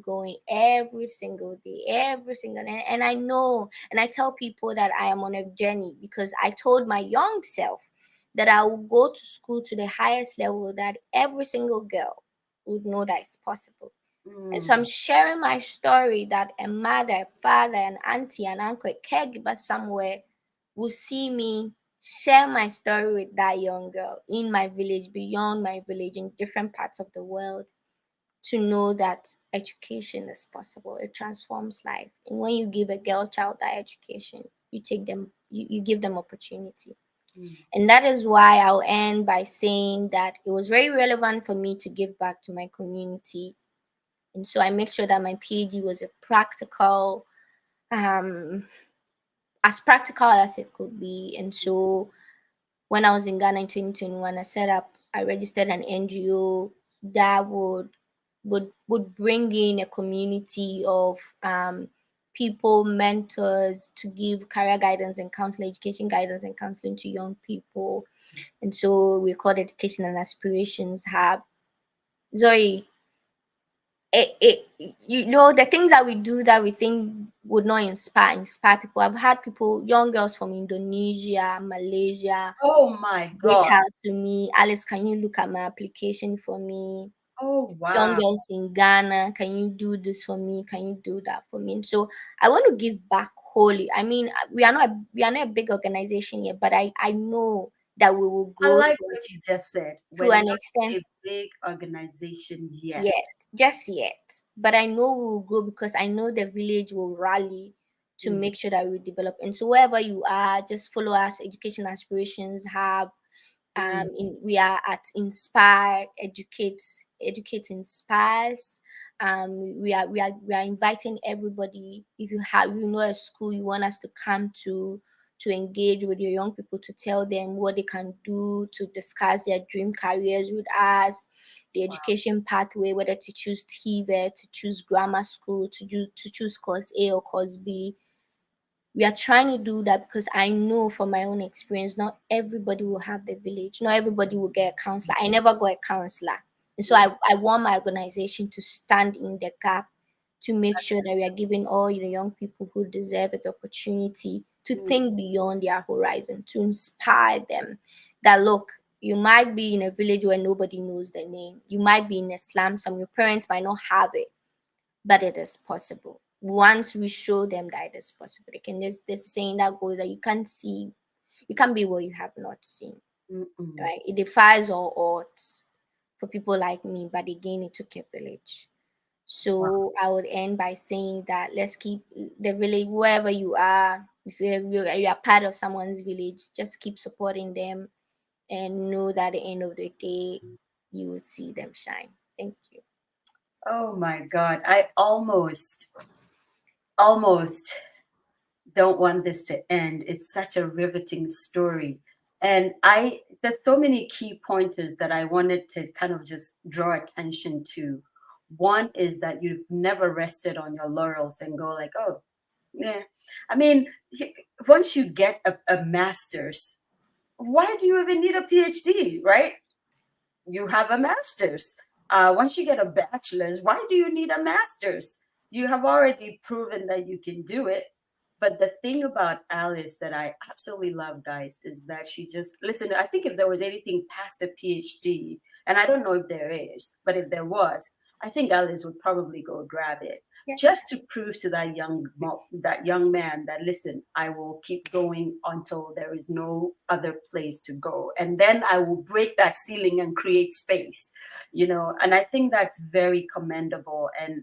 G: going every single day, every single day. And I know, and I tell people that I am on a journey because I told my young self that I will go to school to the highest level, that every single girl would know that it's possible. And so I'm sharing my story that a mother, father, an auntie, an uncle, a caregiver somewhere will see me share my story with that young girl in my village, beyond my village, in different parts of the world, to know that education is possible. It transforms life. And when you give a girl child that education, you give them opportunity. And that is why I'll end by saying that it was very relevant for me to give back to my community. And so I make sure that my PhD was as practical as it could be. And so when I was in Ghana in 2021, I registered an NGO that would bring in a community of people, mentors, to give career guidance and counseling, education guidance and counseling to young people. And so we called Education and Aspirations Hub. Zoe, the things that we do that we think would not inspire people. I've had people, young girls from Indonesia, Malaysia,
F: Oh my
G: reach
F: God.
G: out to me. Alice, can you look at my application for me?
F: Oh
G: Young
F: wow.
G: girls in Ghana, can you do this for me? Can you do that for me? And so I want to give back wholly. I mean, we are not a big organization yet, but I know that we will
F: I
G: grow
F: like what you just said.
G: to
F: We're
G: an
F: not
G: extent.
F: a big organization yet.
G: Just yet. But I know we will grow because I know the village will rally to make sure that we develop. And so wherever you are, just follow us, Education Aspirations Hub. We are at Inspire, Educate Inspires. We are inviting everybody. If you know a school you want us to come to engage with your young people, to tell them what they can do, to discuss their dream careers with us, the education pathway, whether to choose TVET, to choose grammar school, to choose course A or course B. We are trying to do that because I know from my own experience, not everybody will have the village. Not everybody will get a counselor. I never got a counselor. And so I want my organization to stand in the gap to make sure that we are giving all the young people who deserve it the opportunity to think beyond their horizon, to inspire them that look, you might be in a village where nobody knows the name. You might be in a slum, some your parents might not have it, but it is possible. Once we show them that it is possible, they can. There's a saying that goes that you can't be what you have not seen. Right? It defies all odds for people like me, but again, it took a village. So I would end by saying that let's keep the village, wherever you are. If you are part of someone's village, just keep supporting them, and know that at the end of the day, you will see them shine. Thank you.
F: Oh my God. I almost don't want this to end. It's such a riveting story. And there's so many key pointers that I wanted to kind of just draw attention to. One is that you've never rested on your laurels and go like, oh, yeah. I mean, once you get a master's, why do you even need a PhD, right? You have a master's. Once you get a bachelor's, why do you need a master's? You have already proven that you can do it. But the thing about Alice that I absolutely love, guys, is that she just, listen, I think if there was anything past a PhD, and I don't know if there is, but if there was, I think Alice would probably go grab it.
G: Yes.
F: Just to prove to that young man that, listen, I will keep going until there is no other place to go, and then I will break that ceiling and create space, and I think that's very commendable. And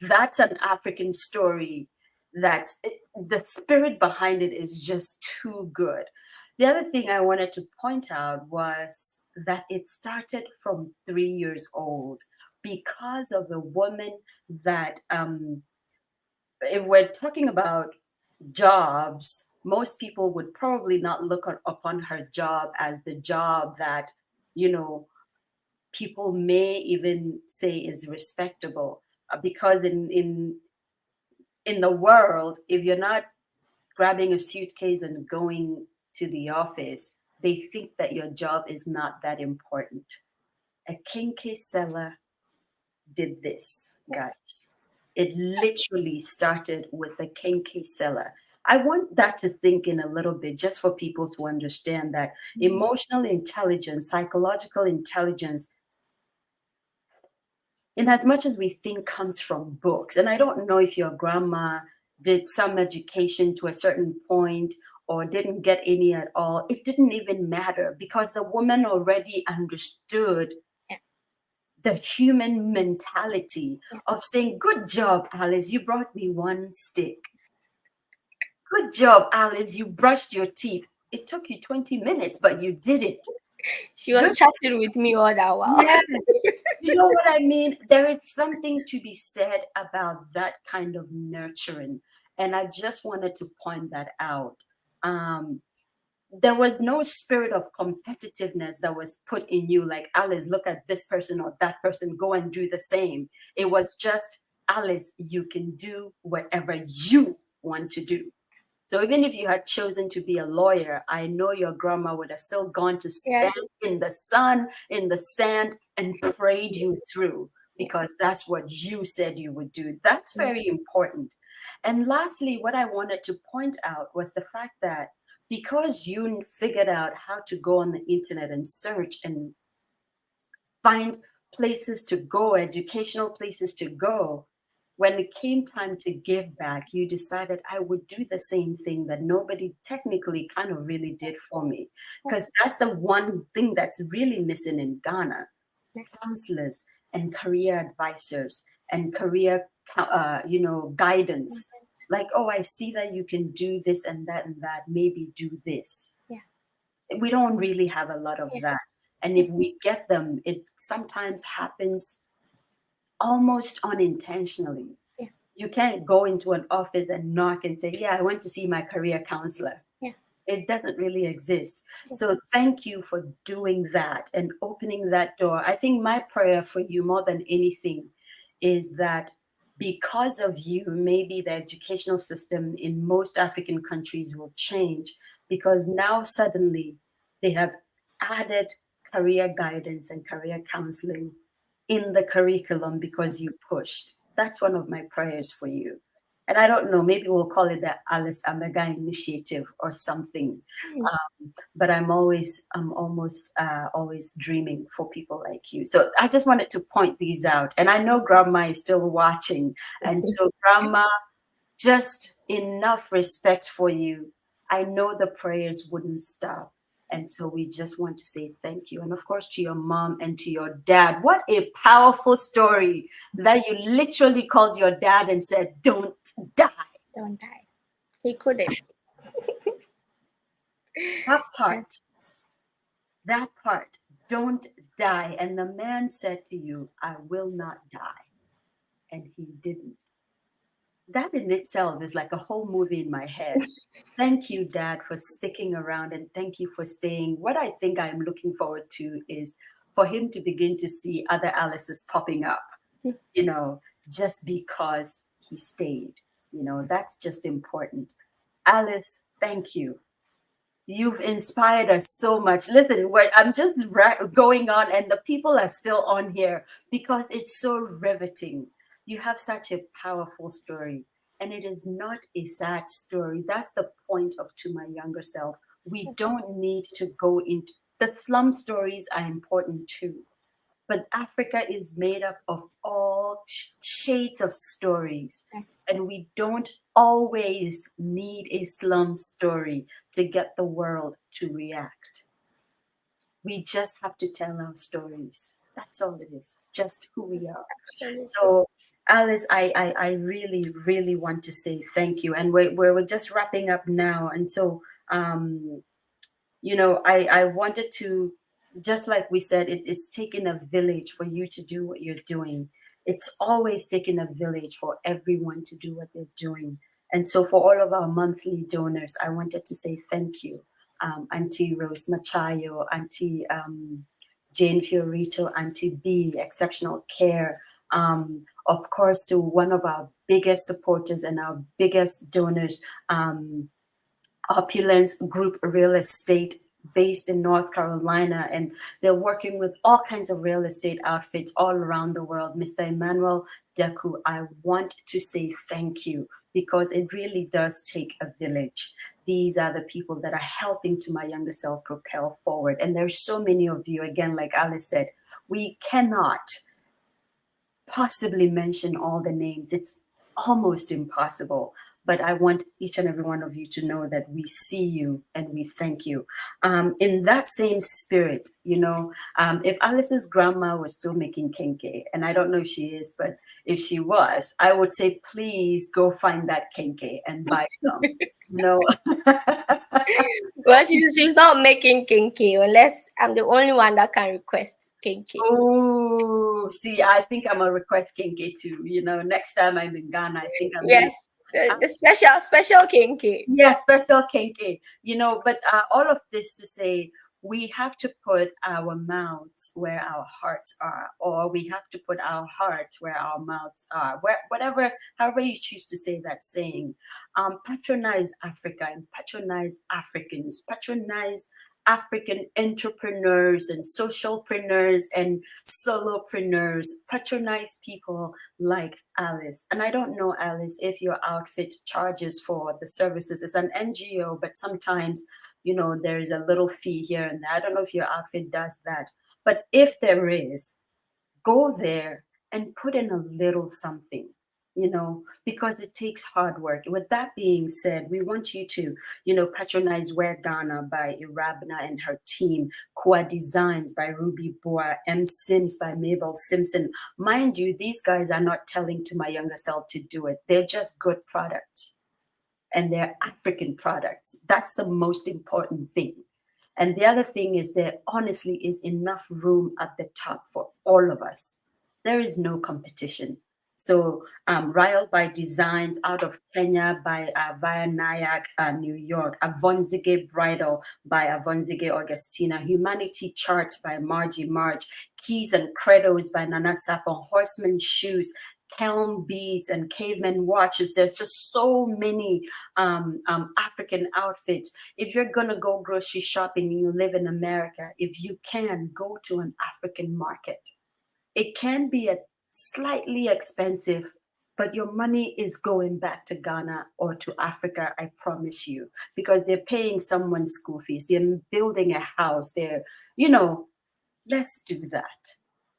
F: that's an African story. The spirit behind it is just too good. The other thing I wanted to point out was that it started from 3 years old, because of the woman that, if we're talking about jobs, most people would probably not look upon her job as the job that, people may even say is respectable, because in the world, if you're not grabbing a suitcase and going to the office, they think that your job is not that important. A kinky seller did this, guys. It literally started with a kinky seller. I want that to sink in a little bit, just for people to understand that emotional intelligence, psychological intelligence, in as much as we think, comes from books. And I don't know if your grandma did some education to a certain point or didn't get any at all. It didn't even matter, because the woman already understood the human mentality of saying, good job, Alice, you brought me one stick. Good job, Alice, you brushed your teeth. It took you 20 minutes, but you did it.
G: She was chatting with me all that while.
F: Yes. You know what I mean? There is something to be said about that kind of nurturing. And I just wanted to point that out. There was no spirit of competitiveness that was put in you, like, Alice, look at this person or that person, go and do the same. It was just, Alice, you can do whatever you want to do. So even if you had chosen to be a lawyer, I know your grandma would have still gone to stand in the sun, in the sand, and prayed you through, because that's what you said you would do. That's very important. And lastly, what I wanted to point out was the fact that, because you figured out how to go on the internet and search and find places to go, educational places to go, when it came time to give back, you decided, I would do the same thing that nobody technically kind of really did for me. Because that's the one thing that's really missing in Ghana: counselors and career advisors and career, guidance. Like, oh, I see that you can do this and that, maybe do this. We don't really have a lot of that. And if we get them, it sometimes happens almost unintentionally.
G: Yeah.
F: You can't go into an office and knock and say, yeah, I went to see my career counselor.
G: Yeah.
F: It doesn't really exist. So thank you for doing that and opening that door. I think my prayer for you more than anything is that because of you, maybe the educational system in most African countries will change, because now suddenly they have added career guidance and career counseling in the curriculum because you pushed. That's one of my prayers for you. And I don't know, maybe we'll call it the Alice Amegah initiative or something. But I'm almost always dreaming for people like you. So I just wanted to point these out. And I know Grandma is still watching. And so Grandma, just enough respect for you. I know the prayers wouldn't stop. And so we just want to say thank you. And of course, to your mom and to your dad. What a powerful story that you literally called your dad and said, don't die.
G: Don't die. He couldn't.
F: That part, don't die. And the man said to you, I will not die. And he didn't. That in itself is like a whole movie in my head. Thank you, Dad, for sticking around, and thank you for staying. What I think I'm looking forward to is for him to begin to see other Alices popping up, just because he stayed. That's just important. Alice, thank you. You've inspired us so much. Listen, I'm just going on, and the people are still on here because it's so riveting. You have such a powerful story, and it is not a sad story. That's the point of To My Younger Self. We don't need to go into the slum stories are important too, but Africa is made up of all shades of stories, and we don't always need a slum story to get the world to react. We just have to tell our stories. That's all it is, just who we are.
G: Absolutely.
F: So Alice, I really, really want to say thank you. And we're just wrapping up now. And so, I wanted to, just like we said, it is taking a village for you to do what you're doing. It's always taking a village for everyone to do what they're doing. And so for all of our monthly donors, I wanted to say thank you. Auntie Rose Machayo, Auntie Jane Fiorito, Auntie B, Exceptional Care, of course, to one of our biggest supporters and our biggest donors, Opulence Group Real Estate, based in North Carolina, and they're working with all kinds of real estate outfits all around the world. Mr. Emmanuel Deku, I want to say thank you, because it really does take a village. These are the people that are helping To My Younger Self propel forward. And there's so many of you, again, like Alice said, we cannot possibly mention all the names. It's almost impossible. But I want each and every one of you to know that we see you and we thank you. In that same spirit, if Alice's grandma was still making kenke, and I don't know if she is, but if she was, I would say, please go find that kenke and buy some.
G: Well, she's not making kinky, unless I'm the only one that can request kinky.
F: Oh, see, I think I'm a request kenke too. Next time I'm in Ghana, I think I'm
G: yes. The special kinky.
F: Yeah, special kinky. But all of this to say, we have to put our mouths where our hearts are, or we have to put our hearts where our mouths are. However you choose to say that saying. Patronize Africa and patronize Africans. Patronize African entrepreneurs and socialpreneurs and solopreneurs. Patronize people like Alice. And I don't know, Alice, if your outfit charges for the services. It's an NGO, but sometimes, there's a little fee here and there. I don't know if your outfit does that. But if there is, go there and put in a little something, because it takes hard work. With that being said, we want you to, patronize Wear Ghana by Irabna and her team, Kwa Designs by Ruby Boa, M. Sims by Mabel Simpson. Mind you, these guys are not telling To My Younger Self to do it. They're just good products. And they're African products. That's the most important thing. And the other thing is there honestly is enough room at the top for all of us. there is no competition. So Royal by Designs out of Kenya by via Nyack, New York. Avonzige Bridal by Avonzige Augustina. Humanity Charts by Margie Marge. Keys and Credos by Nana Sapon. Horseman Shoes, Kelm Beads, and Caveman Watches. There's just so many African outfits. If you're gonna go grocery shopping and you live in America, if you can, go to an African market. It can be a slightly expensive, but your money is going back to Ghana or to Africa, I promise you, because they're paying someone's school fees, they're building a house, they're, you know, let's do that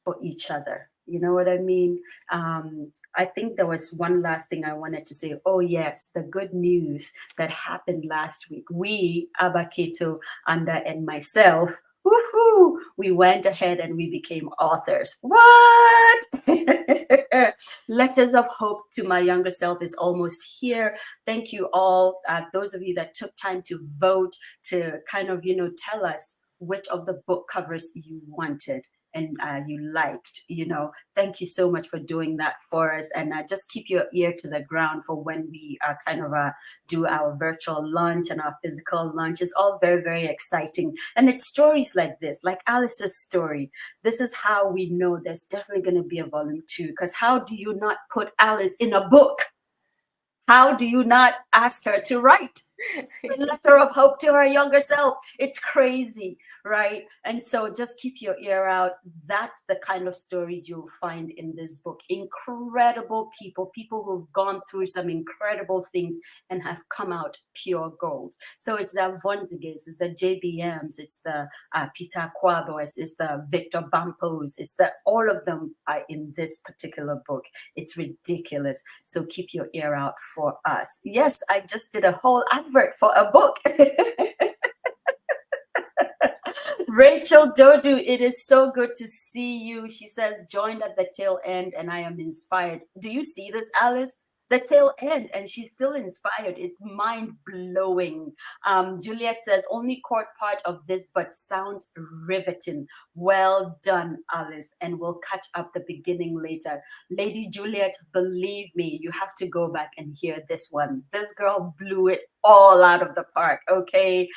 F: for each other. You know what I mean? I think there was one last thing I wanted to say. Oh yes, the good news that happened last week. We, Abaketo, Anda, and myself, woohoo, we went ahead and we became authors. What? Letters of Hope to My Younger Self is almost here. Thank you all, those of you that took time to vote, to kind of, you know, tell us which of the book covers you wanted and you liked. You know, thank you so much for doing that for us. And just keep your ear to the ground for when we kind of do our virtual lunch and our physical lunch. It's all very, very exciting. And it's stories like this, like Alice's story. This is how we know there's definitely going to be a volume 2, because how do you not put Alice in a book? How do you not ask her to write a letter of hope to her younger self? It's crazy, right? And so just keep your ear out. That's the kind of stories you'll find in this book. Incredible people who've gone through some incredible things and have come out pure gold. So it's the Vonziges, it's the JBMs, it's the Peter Quabos, it's the Victor Bampos, it's the, all of them are in this particular book. It's ridiculous. So keep your ear out for us. Yes, I just did a whole advert for a book. Rachel Dodu, it is so good to see you. She says, joined at the tail end and I am inspired. Do you see this, Alice? The tail end, and she's still inspired. It's mind-blowing. Juliet says, only caught part of this, but sounds riveting. Well done, Alice, and we'll catch up the beginning later. Lady Juliet, believe me, you have to go back and hear this one. This girl blew it all out of the park, okay?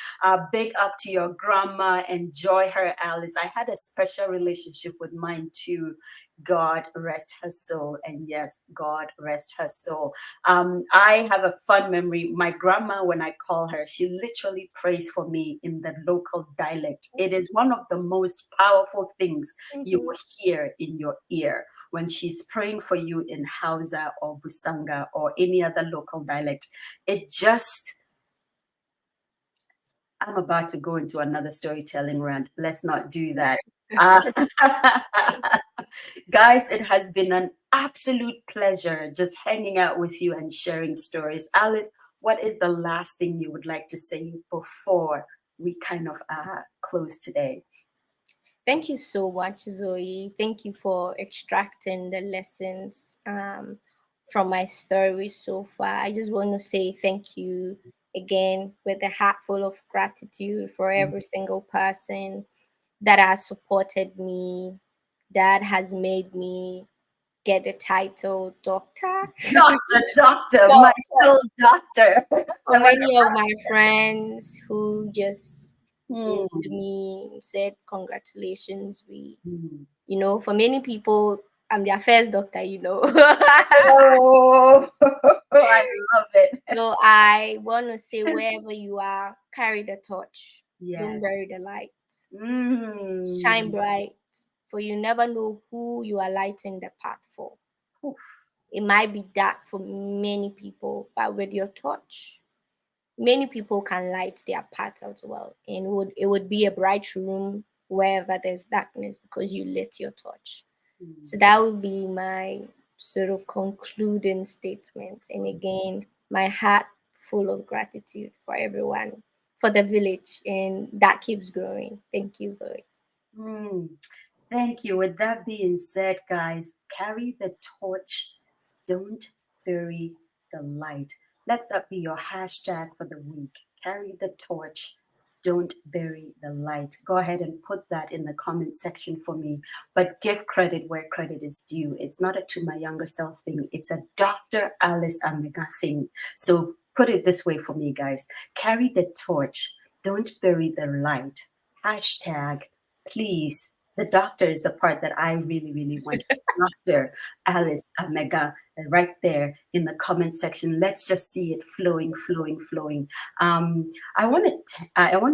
F: Big up to your grandma. Enjoy her, Alice. I had a special relationship with mine too. God rest her soul. And yes, God rest her soul. I have a fun memory. My grandma, when I call her, she literally prays for me in the local dialect. It is one of the most powerful things you will hear in your ear when she's praying for you in Hausa or Busanga or any other local dialect. It just... I'm about to go into another storytelling rant. Let's not do that. Guys, it has been an absolute pleasure just hanging out with you and sharing stories. Alice, what is the last thing you would like to say before we kind of close today?
G: Thank you so much, Zoe. Thank you for extracting the lessons from my story so far. I just want to say thank you again with a heart full of gratitude for every single person that has supported me, that has made me get the title doctor.
F: Doctor, my soul doctor.
G: For many of my friends who just
F: Hmm.
G: came to me and said, congratulations,
F: Hmm.
G: you know, for many people, I'm their first doctor, you know.
F: Oh, I love it.
G: So I want to say, wherever you are, carry the torch.
F: Yes.
G: Don't bury the light.
F: Mm.
G: Shine bright, for you never know who you are lighting the path for.
F: Oof.
G: It might be dark for many people, but with your torch, many people can light their path as well. And it would be a bright room wherever there's darkness because you lit your torch. So that would be my sort of concluding statement. And again, my heart full of gratitude for everyone, for the village, and that keeps growing. Thank you, Zoe.
F: Thank you. With that being said, guys, carry the torch. Don't bury the light. Let that be your hashtag for the week. Carry the torch. don't bury the light. Go ahead and put that in the comment section for me. But give credit where credit is due. It's not a To My Younger Self thing. It's a Dr. Alice Amegah thing. So put it this way for me, guys. Carry the torch. Don't bury the light. Hashtag, please. The doctor is the part that I really, really want. Dr. Alice Amegah, right there in the comment section. Let's just see it flowing, flowing, flowing. I want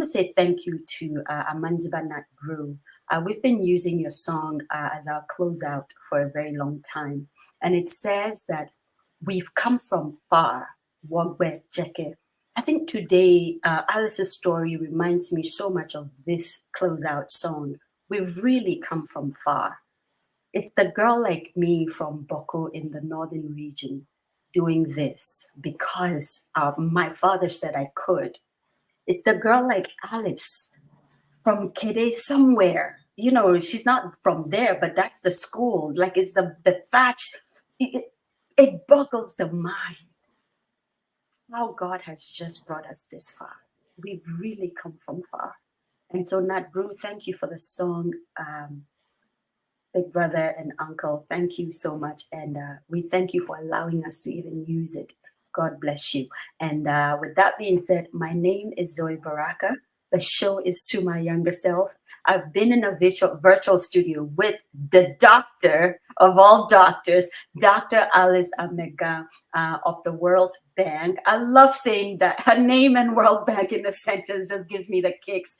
F: to say thank you to Amanziba Nat Brew. We've been using your song as our closeout for a very long time, and it says that we've come from far. Wogwe Jeke. I think today Alice's story reminds me so much of this closeout song. We've really come from far. It's the girl like me from Boko in the northern region doing this because my father said I could. It's the girl like Alice from Kede somewhere. You know, she's not from there, but that's the school. Like it's the thatch. It boggles the mind how God has just brought us this far. We've really come from far. And so Nat Brew, thank you for the song. Big brother and uncle, thank you so much. And we thank you for allowing us to even use it. God bless you. And with that being said, my name is Zoe Baraka. The show is To My Younger Self. I've been in a virtual studio with the doctor of all doctors, Dr. Alice Amegah of the World Bank. I love saying that her name and World Bank in the sentence just gives me the kicks.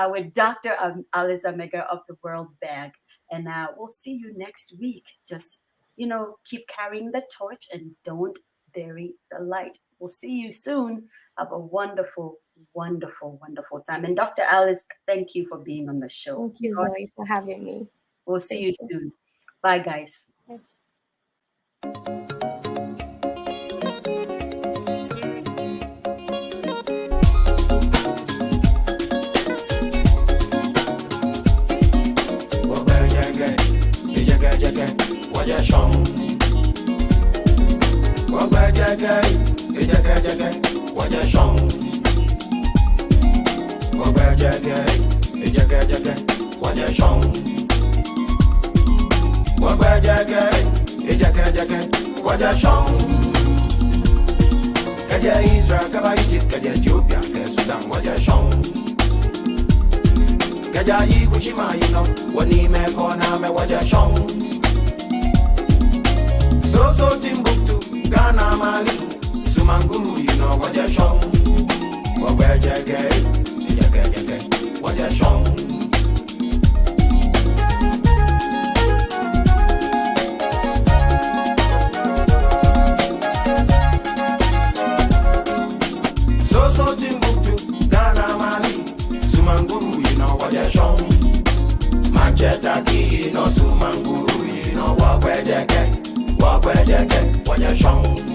F: With Dr. Alice Amegah of the World Bank. And we'll see you next week. Just, you know, keep carrying the torch and don't bury the light. We'll see you soon. Have a wonderful, wonderful, wonderful time. And Dr. Alice, thank you for being on the show.
G: Thank you, Zoe, for having me.
F: We'll see you soon. Bye, guys.
H: Kaja Israel, Kaba Egypt, Kaja Ethiopia, Kaja Sudan, Waja Shong. Kaja Ikushima, you know, Wanime Kona, me Waja Shong. So Timbuktu, Ghana, Mali, Sumanguru, you know, Waja Shong. Waja Jage, Waja Shong. Manchester, no Sumanguru, you know, walk where Jake, Waja Shong.